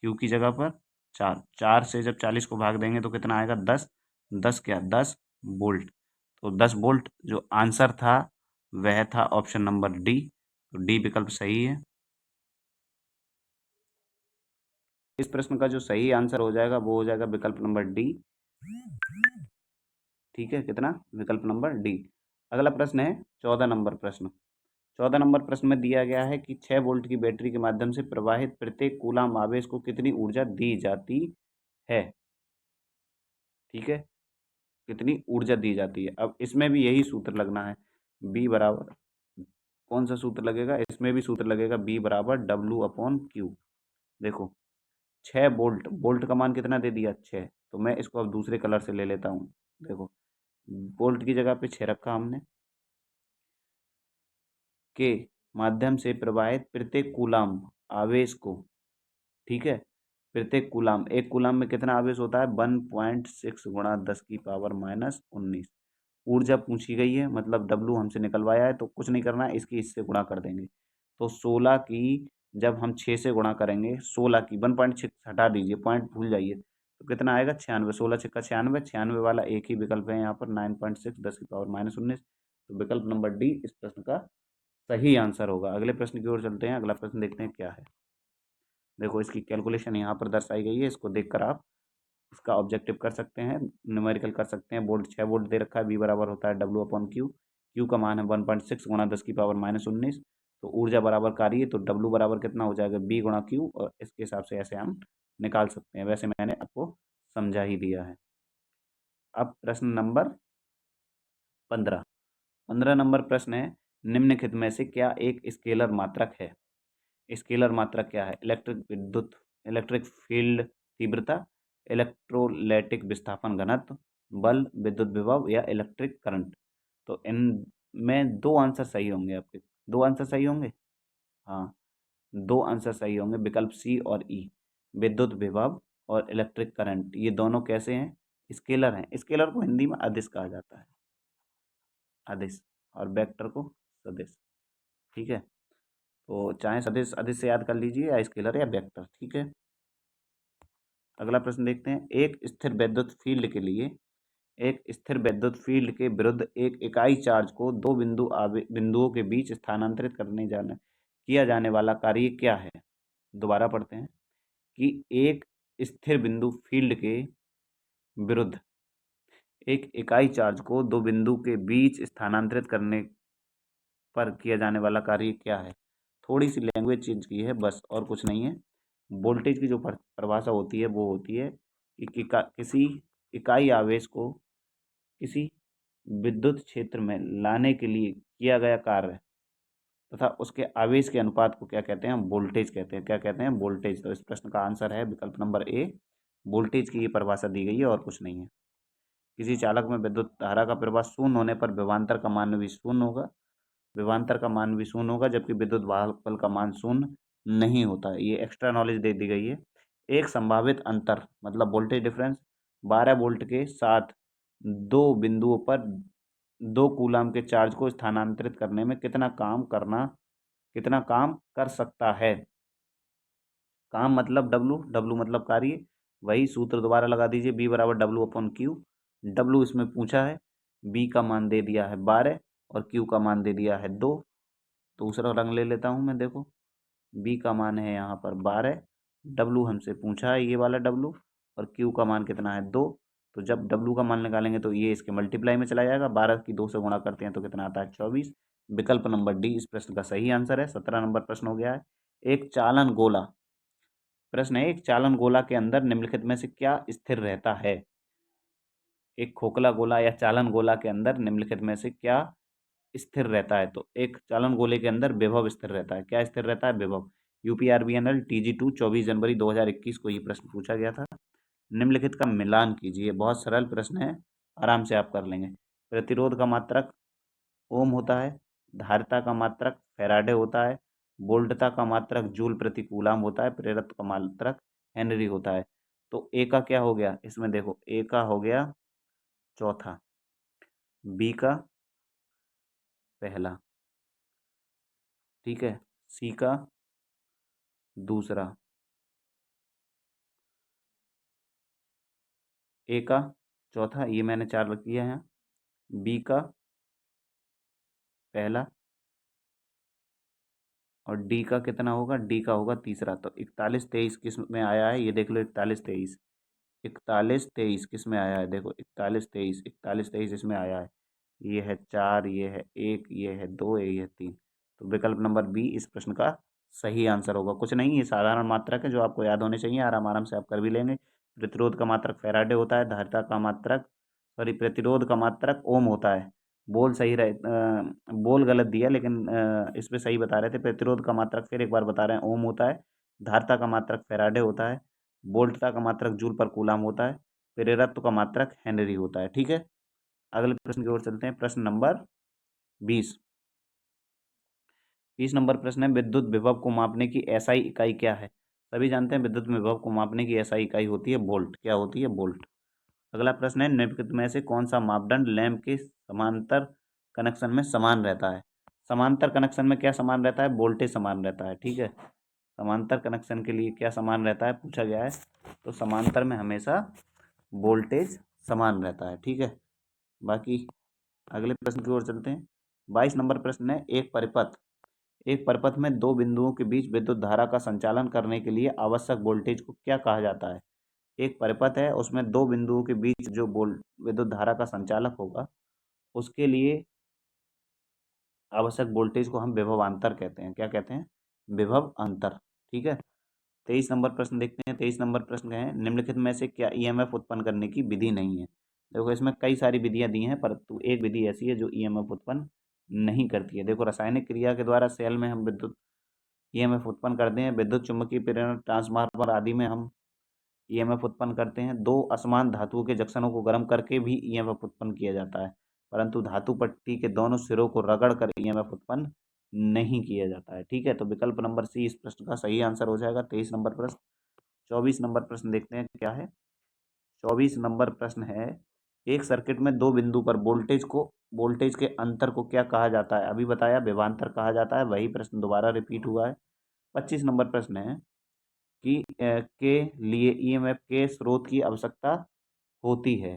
क्यू की जगह पर 4। 4 से जब 40 को भाग देंगे तो कितना आएगा? 10। 10 क्या? 10 वोल्ट। तो 10 वोल्ट जो आंसर था वह था ऑप्शन नंबर डी। तो डी विकल्प सही है। इस प्रश्न का जो सही आंसर हो जाएगा वो हो जाएगा विकल्प नंबर डी। ठीक है, कितना? विकल्प नंबर डी। अगला प्रश्न है 14 नंबर प्रश्न। 14 नंबर प्रश्न में दिया गया है कि 6 वोल्ट की बैटरी के माध्यम से प्रवाहित प्रत्येक कूलाम आवेश को कितनी ऊर्जा दी जाती है? ठीक है, कितनी ऊर्जा दी जाती है? अब इसमें भी यही सूत्र लगना है। बी बराबर, कौन सा सूत्र लगेगा? इसमें भी सूत्र लगेगा बी बराबर W/Q। देखो, 6 वोल्ट, वोल्ट का मान कितना दे दिया? 6। तो मैं इसको अब दूसरे कलर से ले लेता हूँ। देखो, वोल्ट की जगह पे 6 रखा हमने। के माध्यम से प्रवाहित प्रत्येक कूलाम आवेश को, ठीक है, प्रत्येक कूलाम, एक कूलाम में कितना आवेश होता है? 1.6 गुणा 10⁻⁻19। ऊर्जा पूछी गई है, मतलब डब्लू हमसे निकलवाया है, तो कुछ नहीं करना है, इसकी इससे गुणा कर देंगे। तो 16 की जब हम 6 से गुणा करेंगे, 16 की 1.6 हटा दीजिए, पॉइंट भूल जाइए, तो कितना आएगा? 96। 16 छक्का 96, 96 वाला एक ही विकल्प है यहाँ पर, 9.6 10⁻⁻19। तो विकल्प नंबर डी इस प्रश्न का सही आंसर होगा। अगले प्रश्न की ओर चलते हैं। अगला प्रश्न देखते हैं क्या है। देखो, इसकी कैलकुलेशन यहाँ पर दर्शाई गई है, इसको देखकर आप इसका ऑब्जेक्टिव कर सकते हैं, न्यूमेरिकल कर सकते हैं। वोल्ट 6 वोल्ट दे रखा है, बी बराबर होता है W/Q। क्यू का मान है 1.6 गुणा 10⁻⁻19। तो ऊर्जा बराबर कार्य, तो डब्लू बराबर कितना हो जाएगा? बी गुणा क्यू। और इसके हिसाब से ऐसे हम निकाल सकते हैं। वैसे मैंने आपको समझा ही दिया है। अब प्रश्न नंबर 15। 15 नंबर प्रश्न है, निम्नलिखित में से क्या एक स्केलर मात्रक है? स्केलर मात्रक क्या है? इलेक्ट्रिक फील्ड तीव्रता, इलेक्ट्रोलैटिक विस्थापन घनत्व, बल, विद्युत विभव या इलेक्ट्रिक करंट। तो इनमें दो आंसर सही होंगे आपके। दो आंसर सही होंगे, हाँ, दो आंसर सही होंगे, विकल्प सी और ई। विद्युत विभव और इलेक्ट्रिक करंट, ये दोनों कैसे हैं? स्केलर हैं। स्केलर को हिंदी में अदिश कहा जाता है, अदिश। और वेक्टर को सदिश। ठीक है, तो चाहे सदिश अदिश से याद कर लीजिए, या स्केलर या वेक्टर। ठीक है, अगला प्रश्न देखते हैं। एक स्थिर विद्युत फील्ड के विरुद्ध एक इकाई चार्ज को दो बिंदुओं के बीच स्थानांतरित किया जाने वाला कार्य क्या है? दोबारा पढ़ते हैं कि एक स्थिर बिंदु फील्ड के विरुद्ध एक इकाई चार्ज को दो बिंदु के बीच स्थानांतरित करने पर किया जाने वाला कार्य क्या है? थोड़ी सी लैंग्वेज चेंज की है बस, और कुछ नहीं है। वोल्टेज की जो परिभाषा होती है वो होती है कि किसी इकाई आवेश को किसी विद्युत क्षेत्र में लाने के लिए किया गया कार्य तथा उसके आवेश के अनुपात को क्या कहते हैं? वोल्टेज कहते हैं। क्या कहते हैं? वोल्टेज। तो इस प्रश्न का आंसर है विकल्प नंबर ए, वोल्टेज की ये परिभाषा दी गई है और कुछ नहीं है। किसी चालक में विद्युत धारा का प्रवाह शून्य होने पर विभवांतर का मान भी शून्य होगा। विभवांतर का मान भी शून्य होगा, जबकि विद्युत वाहकबल का मान शून्य नहीं होता है। ये एक्स्ट्रा नॉलेज दे दी गई है। एक संभावित अंतर मतलब वोल्टेज डिफरेंस 12 वोल्ट के साथ दो बिंदुओं पर 2 कूलाम के चार्ज को स्थानांतरित करने में कितना काम कर सकता है? काम मतलब डब्लू, डब्लू मतलब कार्य। वही सूत्र दोबारा लगा दीजिए, बी बराबर डब्लू अपॉन क्यू। डब्लू इसमें पूछा है, बी का मान दे दिया है 12 और क्यू का मान दे दिया है 2। दूसरा रंग ले लेता हूँ मैं, देखो बी का मान है यहाँ पर 12, डब्लू हमसे पूछा है ये वाला डब्लू, और क्यू का मान कितना है 2। तो जब डब्लू का मान निकालेंगे तो ये इसके मल्टीप्लाई में चला जाएगा, 12 की 2 से गुणा करते हैं तो कितना आता है 24। विकल्प नंबर डी इस प्रश्न का सही आंसर है। 17 नंबर प्रश्न हो गया है। एक चालन गोला, प्रश्न है, एक चालन गोला के अंदर निम्नलिखित में से क्या स्थिर रहता है? एक खोखला गोला या चालन गोला के अंदर निम्नलिखित में से क्या स्थिर रहता है? तो एक चालन गोले के अंदर विभव स्थिर रहता है। क्या स्थिर रहता है? विभव। यूपीआरबीएनएल TG2 24 जनवरी 2021 को ये प्रश्न पूछा गया था। निम्नलिखित का मिलान कीजिए। बहुत सरल प्रश्न है, आराम से आप कर लेंगे। प्रतिरोध का मात्रक ओम होता है, धारिता का मात्रक फैराडे होता है, वोल्टता का मात्रक जूल प्रति कूलाम होता है, प्रेरकत्व का मात्रक हेनरी होता है। तो ए का क्या हो गया? इसमें देखो, ए का हो गया चौथा, बी का पहला, ठीक है, सी का दूसरा, ए का चौथा, ये मैंने 4 रख दिया है, बी का पहला, और डी का कितना होगा? डी का होगा तीसरा। तो 41 23 किस में आया है? ये देख लो, 41 23, 41 23 किस में आया है? देखो 41 23, 41 23 इसमें आया है। ये है 4, ये है 1, ये है 2, ये है 3। तो विकल्प नंबर बी इस प्रश्न का सही आंसर होगा। कुछ नहीं, ये साधारण मात्रक है जो आपको याद होने चाहिए, आराम आराम से आप कर भी लेंगे। प्रतिरोध का मात्रक फैराडे होता है, धारिता का मात्रक, सॉरी, प्रतिरोध का मात्रक ओम होता है। बोल सही रहे, बोल गलत दिया, लेकिन इस पे सही बता रहे थे। प्रतिरोध का मात्रक फिर एक बार बता रहे हैं, ओम होता है। धारिता का मात्रक फैराडे होता है। वोल्टता का मात्रक जूल पर कूलाम होता है। प्रेरकत्व का मात्रक हेनरी होता है। ठीक है, अगले प्रश्न की ओर चलते हैं। प्रश्न नंबर 20। 20 नंबर प्रश्न है, विद्युत विभव को मापने की एसआई इकाई क्या है? सभी जानते हैं विद्युत विभव को मापने की एसआई इकाई होती है वोल्ट। क्या होती है? वोल्ट। अगला प्रश्न है, निम्नलिखित में से कौन सा मापदंड लैंप के समांतर कनेक्शन में समान रहता है? समांतर कनेक्शन में क्या समान रहता है? वोल्टेज समान रहता है। ठीक है, समांतर कनेक्शन के लिए क्या समान रहता है पूछा गया है, तो समांतर में हमेशा वोल्टेज समान रहता है। ठीक है, बाकी अगले प्रश्न की ओर चलते हैं। 22 नंबर प्रश्न है, एक परिपथ में दो बिंदुओं के बीच विद्युत धारा का संचालन करने के लिए आवश्यक वोल्टेज को क्या कहा जाता है? एक परिपथ है, उसमें दो बिंदुओं के बीच जो विद्युत धारा का संचालक होगा, उसके लिए आवश्यक वोल्टेज को हम विभवांतर कहते हैं। क्या कहते हैं? विभव अंतर। ठीक है, 23 नंबर प्रश्न देखते हैं। 23 नंबर प्रश्न है, निम्नलिखित में से क्या ईएमएफ उत्पन्न करने की विधि नहीं है? देखो, इसमें कई सारी विधियां दी हैं, परंतु एक विधि ऐसी है जो ईएमएफ उत्पन्न नहीं करती है। देखो, रासायनिक क्रिया के द्वारा सेल में हम विद्युत ईएमएफ उत्पन्न करते हैं। विद्युत चुम्बकीय प्रेरण ट्रांसफार्मर आदि में हम ईएमएफ उत्पन्न करते हैं। दो असमान धातुओं के जंक्शनों को गर्म करके भी ईएमएफ उत्पन्न किया जाता है, परंतु धातु पट्टी के दोनों सिरों को रगड़ कर ईएमएफ उत्पन्न नहीं किया जाता है। ठीक है, तो विकल्प नंबर सी इस प्रश्न का सही आंसर हो जाएगा। 23 नंबर प्रश्न। 24 नंबर प्रश्न देखते हैं क्या है। 24 नंबर प्रश्न है, एक सर्किट में दो बिंदु पर वोल्टेज के अंतर को क्या कहा जाता है? अभी बताया, विभवांतर कहा जाता है। वही प्रश्न दोबारा रिपीट हुआ है। 25 नंबर प्रश्न है कि के लिए ईएमएफ के स्रोत की आवश्यकता होती है।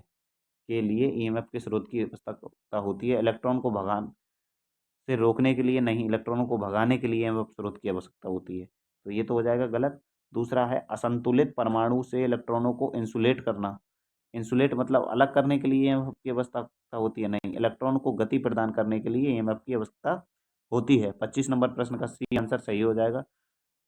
के लिए ईएमएफ के स्रोत की आवश्यकता होती है, इलेक्ट्रॉन को भगान से रोकने के लिए नहीं, इलेक्ट्रॉनों को भगाने के लिए ईएमएफ स्रोत की आवश्यकता होती है। तो ये तो हो जाएगा गलत। दूसरा है, असंतुलित परमाणु से इलेक्ट्रॉनों को इंसुलेट करना। इंसुलेट मतलब अलग करने के लिए ईएमएफ की आवश्यकता होती है, नहीं, इलेक्ट्रॉन को गति प्रदान करने के लिए ईएमएफ की आवश्यकता होती है। 25 नंबर प्रश्न का सी आंसर सही हो जाएगा।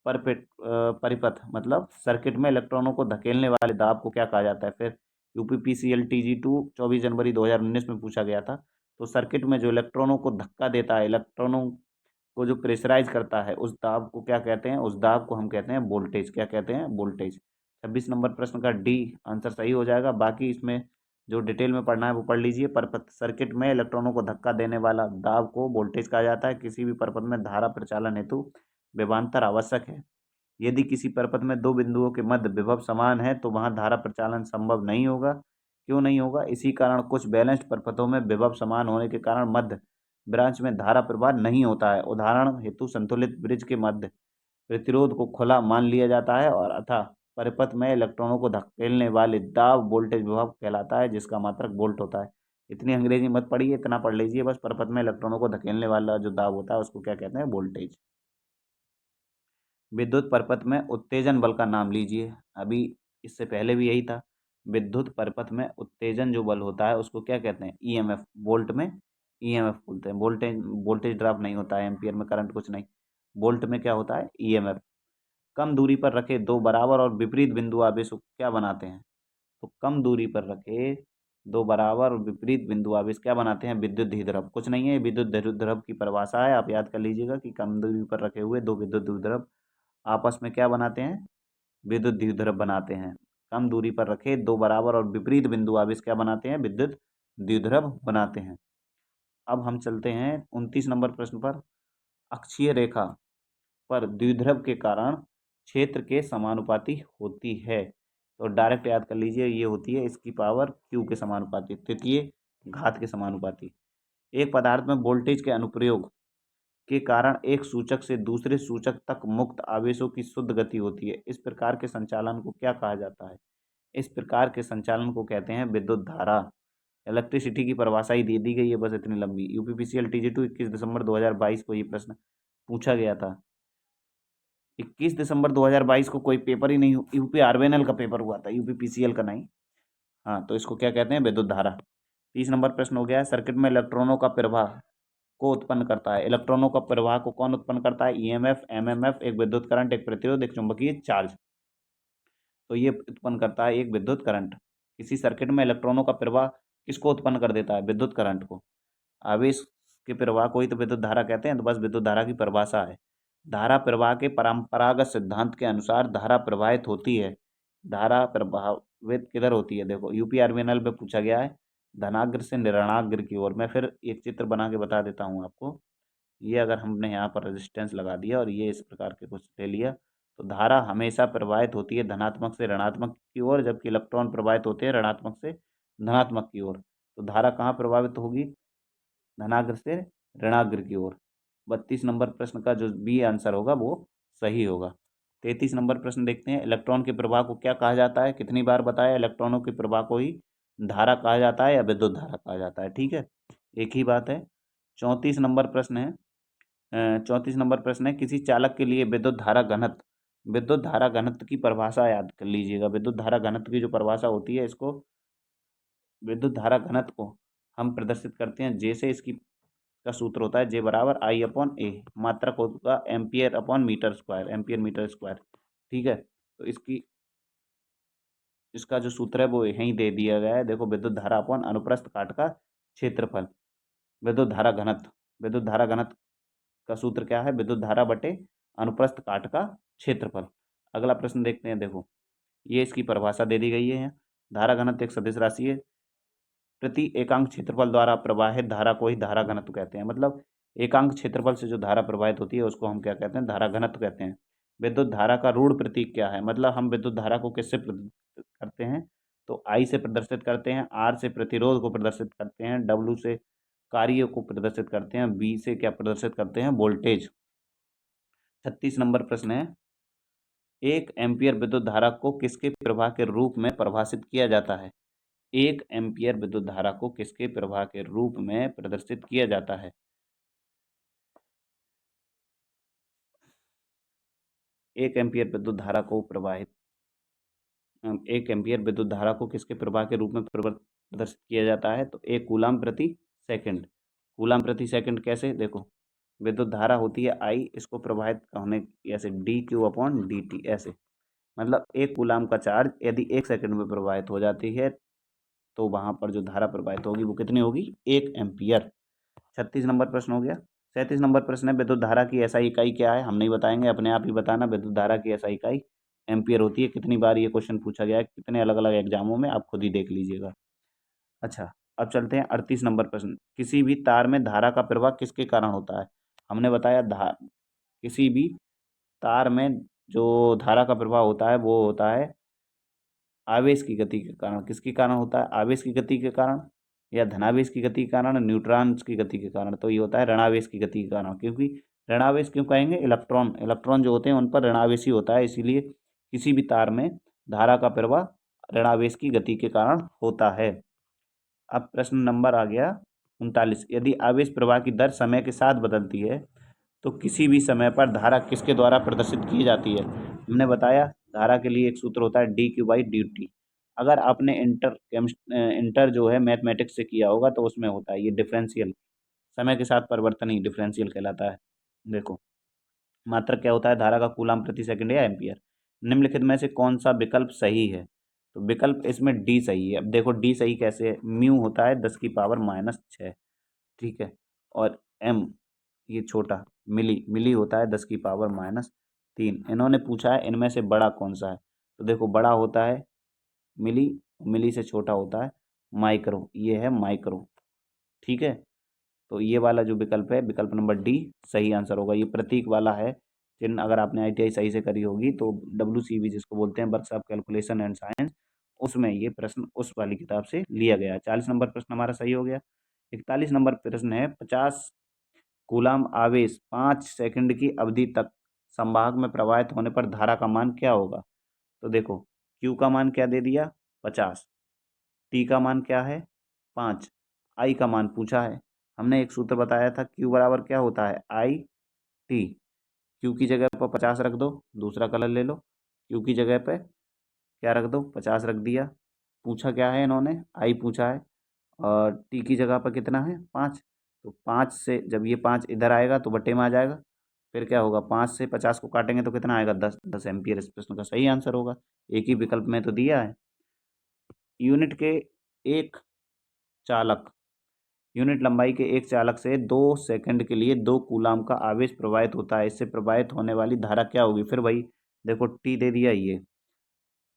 परिपथ मतलब सर्किट में इलेक्ट्रॉनों को धकेलने वाले दाब को क्या कहा जाता है? फिर यूपीपीसीएल TG2 24 जनवरी 2019 में पूछा गया था। तो सर्किट में जो इलेक्ट्रॉनों को धक्का देता है, इलेक्ट्रॉनों को जो प्रेशराइज करता है उस दाब को क्या कहते हैं? उस दाब को हम कहते हैं वोल्टेज। क्या कहते हैं? वोल्टेज। 26 नंबर प्रश्न का डी आंसर सही हो जाएगा। बाकी इसमें जो डिटेल में पढ़ना है वो पढ़ लीजिए। परपथ सर्किट में इलेक्ट्रॉनों को धक्का देने वाला दाब को वोल्टेज कहा जाता है। किसी भी परपथ में धारा प्रचालन हेतु विभवांतर आवश्यक है। यदि किसी परपथ में दो बिंदुओं के मध्य विभव समान है तो वहां धारा प्रचालन संभव नहीं होगा। क्यों नहीं होगा? इसी कारण कुछ बैलेंस्ड परपथों में विभव समान होने के कारण मध्य ब्रांच में धारा प्रवाह नहीं होता है। उदाहरण हेतु संतुलित ब्रिज के मध्य प्रतिरोध को खुला मान लिया जाता है और अतः परिपथ में इलेक्ट्रॉनों को धकेलने वाले दाब वोल्टेज विभव कहलाता है, जिसका मात्रक वोल्ट होता है। इतनी अंग्रेजी मत पढ़िए, इतना पढ़ लीजिए बस। परिपथ में इलेक्ट्रॉनों को धकेलने वाला जो दाब होता है उसको क्या कहते हैं? वोल्टेज। विद्युत परिपथ में उत्तेजन बल का नाम लीजिए। अभी इससे पहले भी यही था। विद्युत परिपथ में उत्तेजन जो बल होता है उसको क्या कहते हैं? ईएमएफ। वोल्ट में ईएमएफ बोलते हैं। वोल्टेज ड्रॉप नहीं होता है, एम्पियर में करंट कुछ नहीं। वोल्ट में क्या होता है? ईएमएफ। कम दूरी पर रखे दो बराबर और विपरीत बिंदु आवेश को क्या बनाते हैं? तो कम दूरी पर रखे दो बराबर और विपरीत बिंदु आवेश क्या बनाते हैं? विद्युत द्विध्रुव। कुछ नहीं है, विद्युत द्विध्रुव की परिभाषा है, आप याद कर लीजिएगा कि कम दूरी पर रखे हुए दो विद्युत द्विध्रुव आपस में क्या बनाते हैं? विद्युत द्विध्रुव बनाते हैं। कम दूरी पर रखे दो बराबर और विपरीत बिंदु आवेश क्या बनाते हैं? विद्युत द्विध्रुव बनाते हैं। अब हम चलते हैं 29 नंबर प्रश्न पर। अक्षीय रेखा पर द्विध्रुव के कारण क्षेत्र के समानुपाती होती है। तो डायरेक्ट याद कर लीजिए, ये होती है इसकी पावर क्यू के समानुपाती, तृतीय घात के समानुपाती। एक पदार्थ में वोल्टेज के अनुप्रयोग के कारण एक सूचक से दूसरे सूचक तक मुक्त आवेशों की शुद्ध गति होती है। इस प्रकार के संचालन को क्या कहा जाता है? इस प्रकार के संचालन को कहते हैं विद्युत धारा। इलेक्ट्रिसिटी की परिभाषा ही दे दी गई है बस इतनी लंबी। यूपीपीसीएल टीजी2 21 दिसंबर 2022 को ये प्रश्न पूछा गया था। 21 दिसंबर 2022 को कोई पेपर ही नहीं, यूपी आरबीएनएल का पेपर हुआ था, यूपीपीसीएल का नहीं। हाँ, तो इसको क्या कहते हैं? विद्युत धारा। 30 नंबर प्रश्न हो गया है। सर्किट में इलेक्ट्रॉनों का प्रवाह को उत्पन्न करता है। इलेक्ट्रॉनों का प्रवाह को कौन उत्पन्न करता है? ईएमएफ, एमएमएफ, एक विद्युत करंट, एक प्रतिरोध, एक चुंबकीय चार्ज। तो ये उत्पन्न करता है एक विद्युत करंट। किसी सर्किट में इलेक्ट्रॉनों का प्रवाह किसको उत्पन्न कर देता है? विद्युत करंट को। आवेश के प्रवाह को ही तो विद्युत धारा कहते हैं। तो बस विद्युत धारा की परिभाषा है। धारा प्रवाह के परंपरागत सिद्धांत के अनुसार धारा प्रवाहित होती है। धारा प्रभावित किधर होती है? देखो यूपी आरबीएनएल में पूछा गया है, धनाग्र से ऋणाग्र की ओर। मैं फिर एक चित्र बना के बता देता हूँ आपको। ये अगर हमने यहाँ पर रेजिस्टेंस लगा दिया और ये इस प्रकार के कुछ ले लिया, तो धारा हमेशा प्रवाहित होती है धनात्मक से ऋणात्मक की ओर, जबकि इलेक्ट्रॉन प्रवाहित होते हैं ऋणात्मक से धनात्मक की ओर। तो धारा कहाँ प्रभावित होगी? धनाग्र से ऋणाग्र की ओर। 32 नंबर प्रश्न का जो बी आंसर होगा वो सही होगा। 33 नंबर प्रश्न देखते हैं। इलेक्ट्रॉन के प्रवाह को क्या कहा जाता है? कितनी बार बताया? इलेक्ट्रॉनों के प्रवाह को ही धारा कहा जाता है या विद्युत धारा कहा जाता है। ठीक है, एक ही बात है। 34 नंबर प्रश्न है। 34 नंबर प्रश्न है, किसी चालक के लिए विद्युत धारा घनत्व की परिभाषा याद कर लीजिएगा। विद्युत धारा घनत्व की जो परिभाषा होती है, इसको विद्युत धारा घनत्व को हम प्रदर्शित करते हैं जैसे इसकी का सूत्र होता है जे बराबर आई अपॉन ए। मात्रक होगा ampere upon metre square, ampere metre square. ठीक है, तो इसका जो सूत्र है वो यहीं दे दिया गया है। देखो, विद्युत धारा अपॉन अनुप्रस्थ काट का क्षेत्रफल। विद्युत धारा घनत्व का सूत्र क्या है? विद्युत धारा बटे अनुप्रस्थ काट का क्षेत्रफल। अगला प्रश्न देखते हैं। देखो, ये इसकी परिभाषा दे दी गई है। धारा घनत्व एक सदिश राशि है। प्रति एकांक क्षेत्रफल द्वारा प्रवाहित धारा को ही धारा घनत्व कहते हैं। मतलब एकांक क्षेत्रफल से जो धारा प्रवाहित होती है उसको हम क्या कहते हैं? धारा घनत्व कहते हैं। विद्युत धारा का ऋण प्रतीक क्या है? मतलब हम विद्युत धारा को किससे प्रदर्शित करते हैं? तो आई से प्रदर्शित करते हैं, आर से प्रतिरोध को प्रदर्शित करते हैं, डब्ल्यू से कार्य को प्रदर्शित करते हैं, बी से क्या प्रदर्शित करते हैं? वोल्टेज। 36 नंबर प्रश्न है, एक एम्पियर विद्युत धारा को किसके प्रवाह के रूप में परिभाषित किया जाता है? एक एम्पियर विद्युत धारा को किसके प्रवाह के रूप में प्रदर्शित किया जाता है? एक एम्पियर विद्युत धारा को एक एम्पियर विद्युत धारा को किसके प्रवाह के रूप में प्रदर्शित किया जाता है? तो एक कूलम प्रति सेकंड। कूलम प्रति सेकंड कैसे? देखो, विद्युत धारा होती है आई, इसको प्रवाहित होने ऐसे D Q upon D T ऐसे। मतलब एक कूलम का चार्ज यदि 1 सेकंड में प्रवाहित हो जाती है तो वहां पर जो धारा प्रवाहित होगी वो कितनी होगी? 1 एम्पियर। 36 नंबर प्रश्न हो गया। 37 नंबर प्रश्न है, विद्युत धारा की एसआई इकाई क्या है? हम नहीं बताएंगे, अपने आप ही बताना। विद्युत धारा की एसआई इकाई एम्पियर होती है। कितनी बार ये क्वेश्चन पूछा गया है, कितने अलग अलग एग्जामों में, आप खुद ही देख लीजिएगा। अच्छा, अब चलते हैं 38 नंबर प्रश्न। किसी भी तार में धारा का प्रवाह किसके कारण होता है? हमने बताया किसी भी तार में जो धारा का प्रवाह होता है वो होता है आवेश की गति के कारण। किसके कारण होता है? आवेश की गति के कारण, या धनावेश की गति के कारण, न्यूट्रॉन्स की गति के कारण। तो ये होता है ऋणावेश की गति के कारण। क्योंकि ऋणावेश क्यों कहेंगे? इलेक्ट्रॉन इलेक्ट्रॉन जो होते हैं उन पर ऋणावेश ही होता है, इसीलिए किसी भी तार में धारा का प्रवाह ऋणावेश की गति के कारण होता है। अब प्रश्न नंबर आ गया 39। यदि आवेश प्रवाह की दर समय के साथ बदलती है तो किसी भी समय पर धारा किसके द्वारा प्रदर्शित की जाती है? हमने बताया धारा के लिए एक सूत्र होता है dq/dt। अगर आपने इंटर जो है मैथमेटिक्स से किया होगा तो उसमें होता है ये डिफरेंशियल, समय के साथ परिवर्तन ही डिफरेंशियल कहलाता है। देखो, मात्रक क्या होता है? धारा का कूलाम प्रति सेकंड या एम्पियर। निम्नलिखित में से कौन सा विकल्प सही है? तो विकल्प इसमें डी सही है। अब देखो डी सही कैसे है? म्यू होता है 10⁻⁻⁶, ठीक है, और एम ये छोटा मिली मिली होता है 10⁻⁻3। इन्होंने पूछा है इनमें से बड़ा कौन सा है? तो देखो बड़ा होता है मिली, मिली से छोटा होता है माइक्रो, ये है माइक्रो, ठीक है। तो ये वाला जो विकल्प है, विकल्प नंबर डी सही आंसर होगा। ये प्रतीक वाला है जिन, अगर आपने आईटीआई सही से करी होगी तो WCV जिसको बोलते हैं, वर्कशॉप कैलकुलेशन एंड साइंस, उसमें ये प्रश्न उस वाली किताब से लिया गया है। 40 नंबर प्रश्न हमारा सही हो गया। 41 नंबर प्रश्न है, 50 कूलाम आवेश 5 सेकंड की अवधि तक संवाहक में प्रवाहित होने पर धारा का मान क्या होगा? तो देखो क्यू का मान क्या दे दिया? 50। टी का मान क्या है? 5। आई का मान पूछा है। हमने एक सूत्र बताया था, क्यू बराबर क्या होता है? I T. क्यू की जगह पर 50 रख दो, दूसरा कलर ले लो। क्यू की जगह पे क्या रख दो? 50 रख दिया। पूछा क्या है इन्होंने? आई पूछा है। और टी की जगह पर कितना है? 5। तो 5 से जब ये 5 इधर आएगा तो बट्टे में आ जाएगा। फिर क्या होगा? 5 से 50 को काटेंगे तो कितना आएगा? 10। 10 एम्पियर इस प्रश्न का सही आंसर होगा। एक ही विकल्प में तो दिया है। यूनिट के एक चालक यूनिट लंबाई के एक चालक से 2 सेकंड के लिए 2 कूलाम का आवेश प्रवाहित होता है। इससे प्रवाहित होने वाली धारा क्या होगी? फिर वही देखो, टी दे दिया ये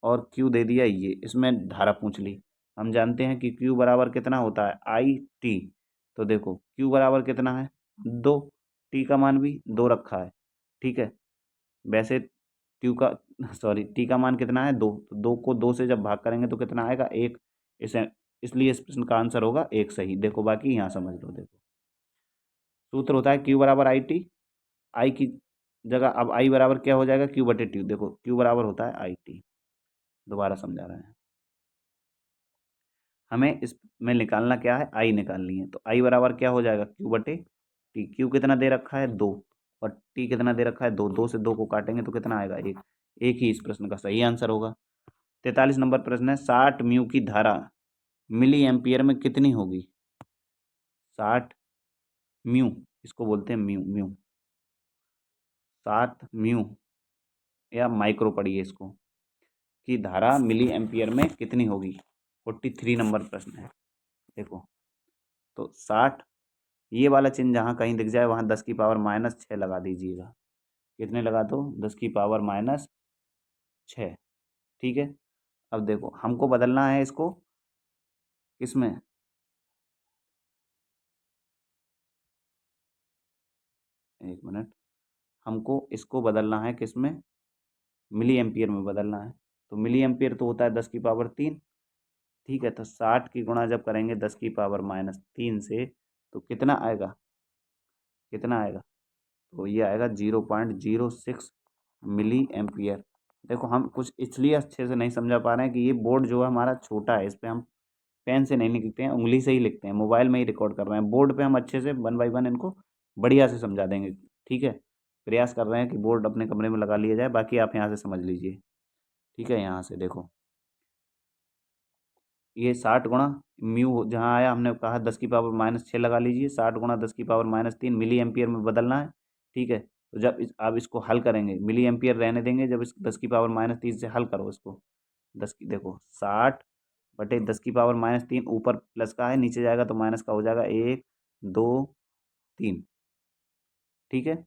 और क्यू दे दिया ये, इसमें धारा पूछ ली। हम जानते हैं कि क्यू बराबर कितना होता है? I T. तो देखो क्यू बराबर कितना है? 2। टी का मान भी 2 रखा है, ठीक है। वैसे क्यू का सॉरी टी का मान कितना है? 2। तो 2 को 2 से जब भाग करेंगे तो कितना आएगा? 1। इसे इसलिए इस प्रश्न का आंसर होगा 1 सही। देखो बाकी यहाँ समझ लो। देखो सूत्र होता है क्यू बराबर आई टी। आई की जगह अब आई बराबर क्या हो जाएगा? क्यू बटे टी। देखो क्यू बराबर होता है आई टी। दोबारा समझा रहे हैं। हमें इसमें निकालना क्या है? आई निकालनी है। तो आई बराबर क्या हो जाएगा? क्यू बटे टी। क्यू कितना दे रखा है? 2। और टी कितना दे रखा है? 2। 2 से 2 को काटेंगे तो कितना आएगा? 1। एक ही इस प्रश्न का सही आंसर होगा। 43 नंबर प्रश्न है, 60 म्यू की धारा मिली एम्पियर में कितनी होगी? 60 म्यू, इसको बोलते हैं म्यू म्यू, 60 म्यू या माइक्रो पढ़िए इसको, की धारा मिली एम्पियर में कितनी होगी? 43 नंबर प्रश्न है। देखो तो 60, ये वाला चिन्ह जहाँ कहीं दिख जाए वहाँ 10⁻⁻6 लगा दीजिएगा। कितने लगा दो? 10⁻⁻6, ठीक है। अब देखो हमको बदलना है इसको किसमें? एक मिनट, हमको इसको बदलना है किसमें? मिली एम्पियर में बदलना है। तो मिली एम्पियर तो होता है 10⁻3, ठीक है। तो 60 की गुणा जब करेंगे 10⁻³ से तो कितना आएगा? कितना आएगा? तो ये आएगा 0.06 मिली एम्पियर। देखो हम कुछ इसलिए अच्छे से नहीं समझा पा रहे हैं कि ये बोर्ड जो है हमारा छोटा है, इस पे हम पेन से नहीं लिखते हैं, उंगली से ही लिखते हैं, मोबाइल में ही रिकॉर्ड कर रहे हैं। बोर्ड पे हम अच्छे से 1 बाय 1 इनको बढ़िया से समझा देंगे, ठीक है। प्रयास कर रहे हैं कि बोर्ड अपने कमरे में लगा लिया जाए, बाकी आप यहाँ से समझ लीजिए, ठीक है। यहाँ से देखो ये 60 गुणा म्यू जहाँ आया, हमने कहा 10⁻⁻6 लगा लीजिए। 60 गुणा 10⁻³ मिली एम्पियर में बदलना है, ठीक है। तो जब आप इसको हल करेंगे, मिली एम्पियर रहने देंगे, जब इस 10⁻³ से हल करो इसको, देखो 60 बटे 10⁻³ ऊपर प्लस का है, नीचे जाएगा तो माइनस का हो जाएगा। 1 2 3 ठीक है।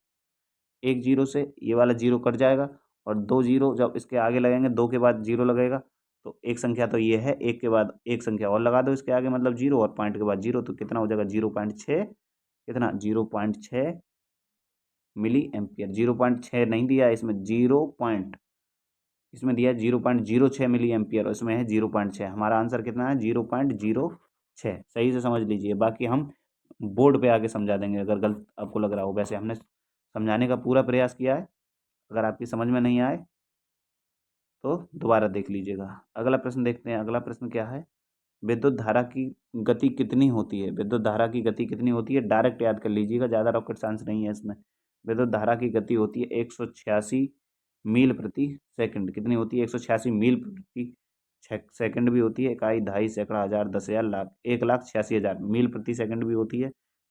एक जीरो से ये वाला जीरो कट जाएगा और दो जीरो जब इसके आगे लगेंगे, दो के बाद जीरो लगेगा तो एक संख्या तो ये है, एक के बाद एक संख्या और लगा दो इसके आगे मतलब जीरो, और पॉइंट के बाद जीरो, तो कितना हो जाएगा 0.6, कितना 0.6 मिली एम्पियर। 0.6 नहीं दिया है इसमें, इसमें दिया है 0.06 मिली एम्पियर और इसमें है 0.6। हमारा आंसर कितना है 0.06। सही से समझ लीजिए, बाकी हम बोर्ड पे आके समझा देंगे अगर गलत आपको लग रहा हो। वैसे हमने समझाने का पूरा प्रयास किया है, अगर आपकी समझ में नहीं आए तो दोबारा देख लीजिएगा। अगला प्रश्न देखते हैं। अगला प्रश्न क्या है, विद्युत धारा की गति कितनी होती है। विद्युत धारा की गति कितनी होती है, डायरेक्ट याद कर लीजिएगा, ज़्यादा रॉकेट साइंस नहीं है इसमें। विद्युत धारा की गति होती है 186 मील प्रति सेकंड। कितनी होती है 186 मील प्रति सेकंड भी होती है, इकाई, दहाई, सैकड़ा, हजार, 10,000, लाख, 1,86,000 मील प्रति सेकंड भी होती है,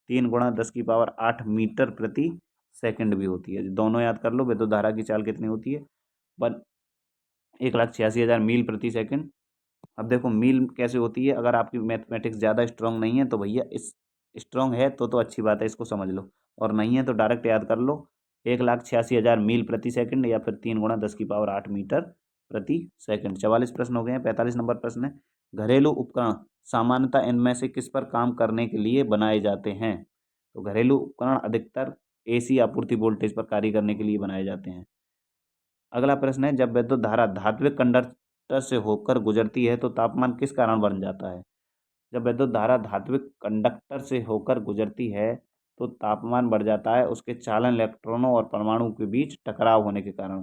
3 × 10⁸ मीटर प्रति सेकंड भी होती है। दोनों याद कर लो। विद्युत धारा की चाल कितनी होती है, पर 1,86,000 मील प्रति सेकंड। अब देखो मील कैसे होती है, अगर आपकी मैथमेटिक्स ज़्यादा स्ट्रांग नहीं है तो भैया इस स्ट्रांग है तो अच्छी बात है, इसको समझ लो, और नहीं है तो डायरेक्ट याद कर लो 1,86,000 मील प्रति सेकंड या फिर 3 × 10⁸ मीटर प्रति सेकंड। 44 प्रश्न हो गए हैं। 45 नंबर प्रश्न है, घरेलू उपकरण सामान्यतः इनमें से किस पर काम करने के लिए बनाए जाते हैं। तो घरेलू उपकरण अधिकतर एसी आपूर्ति वोल्टेज पर कार्य करने के लिए बनाए जाते हैं। अगला प्रश्न है, जब विद्युत धारा धात्विक कंडक्टर से होकर गुजरती है तो तापमान किस कारण बढ़ जाता है। जब विद्युत धारा धात्विक कंडक्टर से होकर गुजरती है तो तापमान बढ़ जाता है उसके चालन इलेक्ट्रॉनों और परमाणु के बीच टकराव होने के कारण।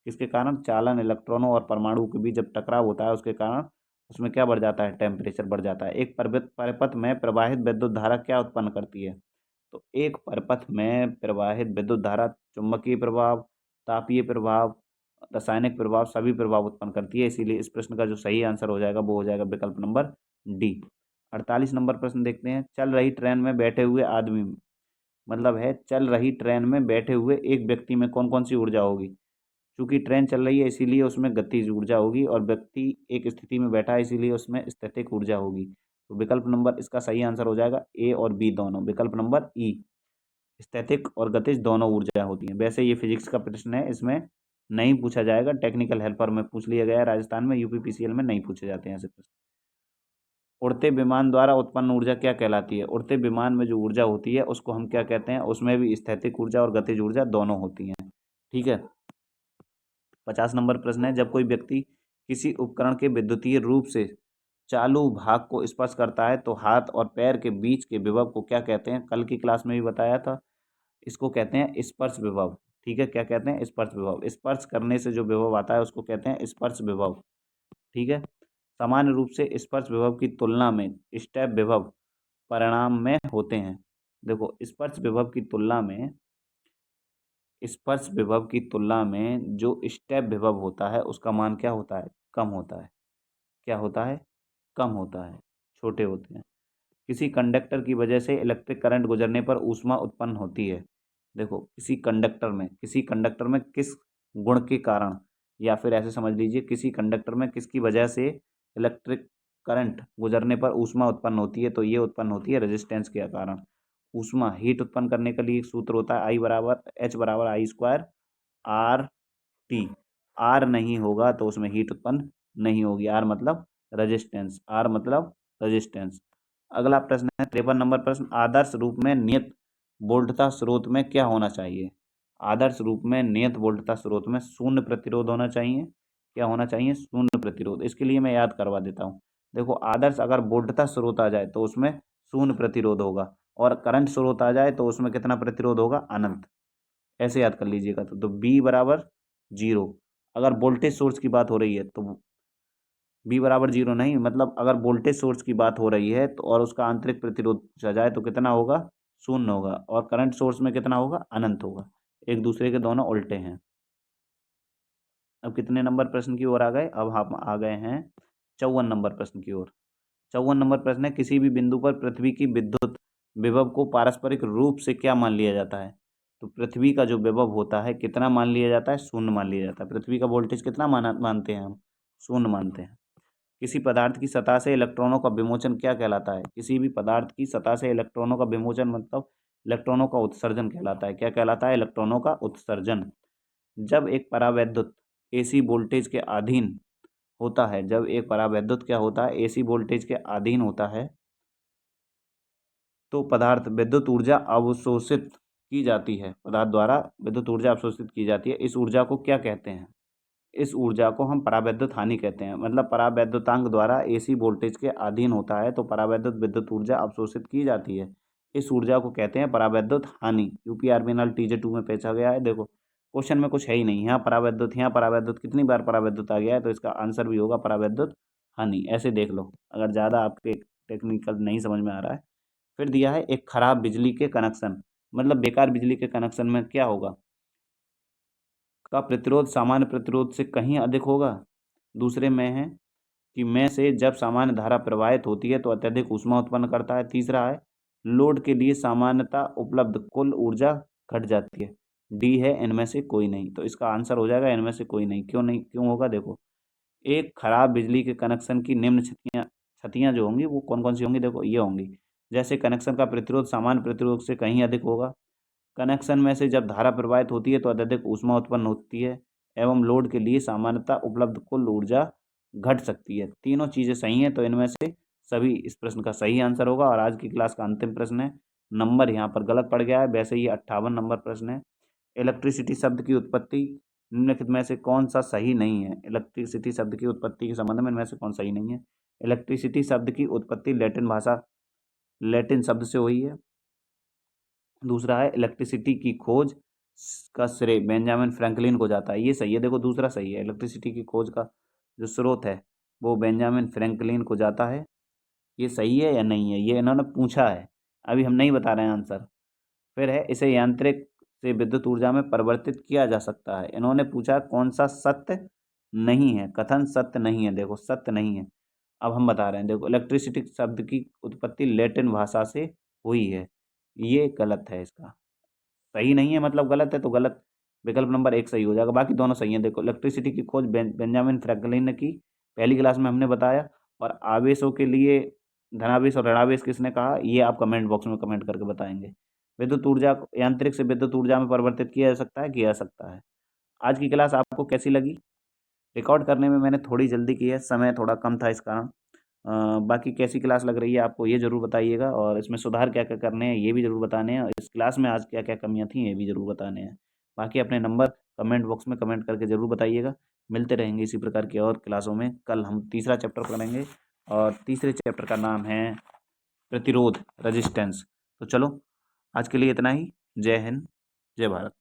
किसके कारण, चालन इलेक्ट्रॉनों और परमाणु के बीच जब टकराव होता है उसके कारण उसमें क्या बढ़ जाता है, टेम्परेचर बढ़ जाता है। एक परिपथ में प्रवाहित विद्युत धारा क्या उत्पन्न करती है। तो एक परिपथ में प्रवाहित विद्युत धारा चुंबकीय प्रभाव, तापीय प्रभाव, रासायनिक प्रभाव, सभी प्रभाव उत्पन्न करती है। इसीलिए इस प्रश्न का जो सही आंसर हो जाएगा वो हो जाएगा विकल्प नंबर डी। 48 नंबर प्रश्न देखते हैं, चल रही ट्रेन में बैठे हुए आदमी, मतलब है चल रही ट्रेन में बैठे हुए एक व्यक्ति में कौन कौन सी ऊर्जा होगी। चूंकि ट्रेन चल रही है इसीलिए उसमें गतिज ऊर्जा होगी, और व्यक्ति एक स्थिति में बैठा है इसीलिए उसमें स्थैतिक ऊर्जा होगी। तो विकल्प नंबर इसका सही आंसर हो जाएगा ए और बी दोनों, विकल्प नंबर ई। स्थैतिक और गतिज दोनों ऊर्जा होती हैं। वैसे ये फिजिक्स का प्रश्न है, इसमें नहीं पूछा जाएगा, टेक्निकल हेल्पर में पूछ लिया गया है राजस्थान में, यूपीपीसीएल में नहीं पूछे जाते हैं ऐसे प्रश्न। उड़ते विमान द्वारा उत्पन्न ऊर्जा क्या कहलाती है। उड़ते विमान में जो ऊर्जा होती है उसको हम क्या कहते हैं, उसमें भी स्थैतिक ऊर्जा और गतिज ऊर्जा दोनों होती हैं। ठीक है। 50 नंबर प्रश्न है, जब कोई व्यक्ति किसी उपकरण के विद्युतीय रूप से चालू भाग को स्पर्श करता है तो हाथ और पैर के बीच के विभव को क्या कहते हैं। कल की क्लास में भी बताया था, इसको कहते हैं स्पर्श विभव। ठीक है, क्या कहते हैं, स्पर्श विभव। स्पर्श करने से जो विभव आता है उसको कहते हैं स्पर्श विभव। ठीक है। सामान्य रूप से स्पर्श विभव की तुलना में स्टेप विभव परिणाम में होते हैं। देखो, स्पर्श विभव की तुलना में जो स्टेप विभव होता है उसका मान क्या होता है, कम होता है। क्या होता है, कम होता है, छोटे होते हैं। किसी कंडक्टर की वजह से इलेक्ट्रिक करंट गुजरने पर ऊष्मा उत्पन्न होती है। देखो, किसी कंडक्टर में किस गुण के कारण, या फिर ऐसे समझ लीजिए किसी कंडक्टर में किसकी वजह से इलेक्ट्रिक करंट गुजरने पर ऊष्मा उत्पन्न होती है, तो ये उत्पन्न होती है रेजिस्टेंस के कारण। ऊष्मा हीट उत्पन्न करने के लिए एक सूत्र होता है, H=I² आर टी। आर नहीं होगा तो उसमें हीट उत्पन्न नहीं होगी। आर मतलब रेजिस्टेंस। अगला प्रश्न है 53 नंबर प्रश्न, आदर्श रूप में नियत वोल्टता स्रोत में क्या होना चाहिए। आदर्श रूप में नियत वोल्टता स्रोत में शून्य प्रतिरोध होना चाहिए। क्या होना चाहिए, शून्य प्रतिरोध। इसके लिए मैं याद करवा देता हूँ। देखो, आदर्श अगर वोल्टता स्रोत आ जाए तो उसमें शून्य प्रतिरोध होगा, और करंट स्रोत आ जाए तो उसमें कितना प्रतिरोध होगा, अनंत। ऐसे याद कर लीजिएगा। तो बी बराबर 0। अगर वोल्टेज सोर्स की बात हो रही है तो बी बराबर 0 नहीं, मतलब अगर वोल्टेज सोर्स की बात हो रही है तो और उसका आंतरिक प्रतिरोध पूछा जाए तो कितना होगा, शून्य होगा, और करंट सोर्स में कितना होगा, अनंत होगा। एक दूसरे के दोनों उल्टे हैं। अब कितने नंबर प्रश्न की ओर आ गए, अब हम आ गए हैं 54 नंबर प्रश्न की ओर। 54 नंबर प्रश्न है, किसी भी बिंदु पर पृथ्वी की विद्युत विभव को पारस्परिक रूप से क्या मान लिया जाता है। तो पृथ्वी का जो विभव होता है कितना मान लिया जाता है, शून्य मान लिया जाता है। पृथ्वी का वोल्टेज कितना मानते हैं हम, शून्य मानते हैं। किसी पदार्थ की सतह से इलेक्ट्रॉनों का विमोचन क्या कहलाता है। किसी भी पदार्थ की सतह से इलेक्ट्रॉनों का विमोचन मतलब इलेक्ट्रॉनों का उत्सर्जन कहलाता है। क्या कहलाता है? इलेक्ट्रॉनों का उत्सर्जन। जब एक परावैद्युत एसी वोल्टेज के अधीन होता है, जब एक परावैद्युत क्या होता है? एसी वोल्टेज के अधीन होता है, तो पदार्थ विद्युत ऊर्जा अवशोषित की जाती है, पदार्थ द्वारा विद्युत ऊर्जा अवशोषित की जाती है। इस ऊर्जा को क्या कहते हैं? इस ऊर्जा को हम परावैद्युत हानि कहते हैं। मतलब परावैद्युतांक द्वारा एसी वोल्टेज के अधीन होता है तो परावैद्युत विद्युत ऊर्जा अवशोषित की जाती है। इस ऊर्जा को कहते हैं परावैद्युत हानि। यूपीआरबी नल TJ2 में पूछा गया है। देखो क्वेश्चन में कुछ है ही नहीं, यहाँ परावैद्युत कितनी बार परावैद्युत आ गया है, तो इसका आंसर भी होगा परावैद्युत हानि। ऐसे देख लो अगर ज़्यादा आपके टेक्निकल नहीं समझ में आ रहा है। फिर दिया है एक खराब बिजली के कनेक्शन, मतलब बेकार बिजली के कनेक्शन में क्या होगा? का प्रतिरोध सामान्य प्रतिरोध से कहीं अधिक होगा। दूसरे में है कि में से जब सामान्य धारा प्रवाहित होती है तो अत्यधिक ऊष्मा उत्पन्न करता है। तीसरा है लोड के लिए सामान्यता उपलब्ध कुल ऊर्जा घट जाती है। डी है इनमें से कोई नहीं। तो इसका आंसर हो जाएगा इनमें से कोई नहीं। क्यों नहीं, क्यों होगा? देखो एक खराब बिजली के कनेक्शन की निम्न क्षतियाँ क्षतियाँ जो होंगी वो कौन कौन सी होंगी? देखो ये होंगी, जैसे कनेक्शन का प्रतिरोध सामान्य प्रतिरोध से कहीं अधिक होगा, कनेक्शन में से जब धारा प्रवाहित होती है तो अत्यधिक ऊष्मा उत्पन्न होती है, एवं लोड के लिए सामान्यता उपलब्ध कुल ऊर्जा घट सकती है। तीनों चीज़ें सही हैं, तो इनमें से सभी इस प्रश्न का सही आंसर होगा। और आज की क्लास का अंतिम प्रश्न है, नंबर यहाँ पर गलत पड़ गया है, वैसे ये 58 नंबर प्रश्न है। इलेक्ट्रिसिटी शब्द की उत्पत्ति निम्नलिखित में से कौन सा सही नहीं है? इलेक्ट्रिसिटी शब्द की उत्पत्ति के संबंध में इनमें से कौन सही नहीं है? इलेक्ट्रिसिटी शब्द की उत्पत्ति लैटिन शब्द से हुई है। दूसरा है इलेक्ट्रिसिटी की खोज का श्रेय बेंजामिन फ्रैंकलिन को जाता है। ये सही है, देखो दूसरा सही है। इलेक्ट्रिसिटी की खोज का जो स्रोत है वो बेंजामिन फ्रैंकलिन को जाता है। ये सही है या नहीं है, ये इन्होंने पूछा है, अभी हम नहीं बता रहे हैं आंसर। फिर है इसे यांत्रिक से विद्युत ऊर्जा में परिवर्तित किया जा सकता है। इन्होंने पूछा कौन सा सत्य नहीं है, कथन सत्य नहीं है। देखो सत्य नहीं है, अब हम बता रहे हैं। देखो इलेक्ट्रिसिटी शब्द की उत्पत्ति लैटिन भाषा से हुई है, ये गलत है। इसका सही नहीं है मतलब गलत है, तो गलत विकल्प नंबर 1 सही हो जाएगा, बाकी दोनों सही हैं। देखो इलेक्ट्रिसिटी की खोज बेंजामिन फ्रैंकलिन ने की, पहली क्लास में हमने बताया। और आवेशों के लिए धनावेश और ऋणावेश किसने कहा, ये आप कमेंट बॉक्स में कमेंट करके बताएंगे। विद्युत ऊर्जा को यांत्रिक से विद्युत ऊर्जा में परिवर्तित किया जा सकता है, किया जा सकता है। आज की क्लास आपको कैसी लगी? रिकॉर्ड करने में मैंने थोड़ी जल्दी की है, समय थोड़ा कम था इस कारण। बाकी कैसी क्लास लग रही है आपको ये ज़रूर बताइएगा, और इसमें सुधार क्या क्या करने हैं ये भी ज़रूर बताने हैं, और इस क्लास में आज क्या क्या कमियां थी ये भी ज़रूर बताने हैं। बाकी अपने नंबर कमेंट बॉक्स में कमेंट करके ज़रूर बताइएगा। मिलते रहेंगे इसी प्रकार की और क्लासों में। कल हम तीसरा चैप्टर पढ़ेंगे, और तीसरे चैप्टर का नाम है प्रतिरोध, रेजिस्टेंस। तो चलो आज के लिए इतना ही। जय हिंद, जय भारत।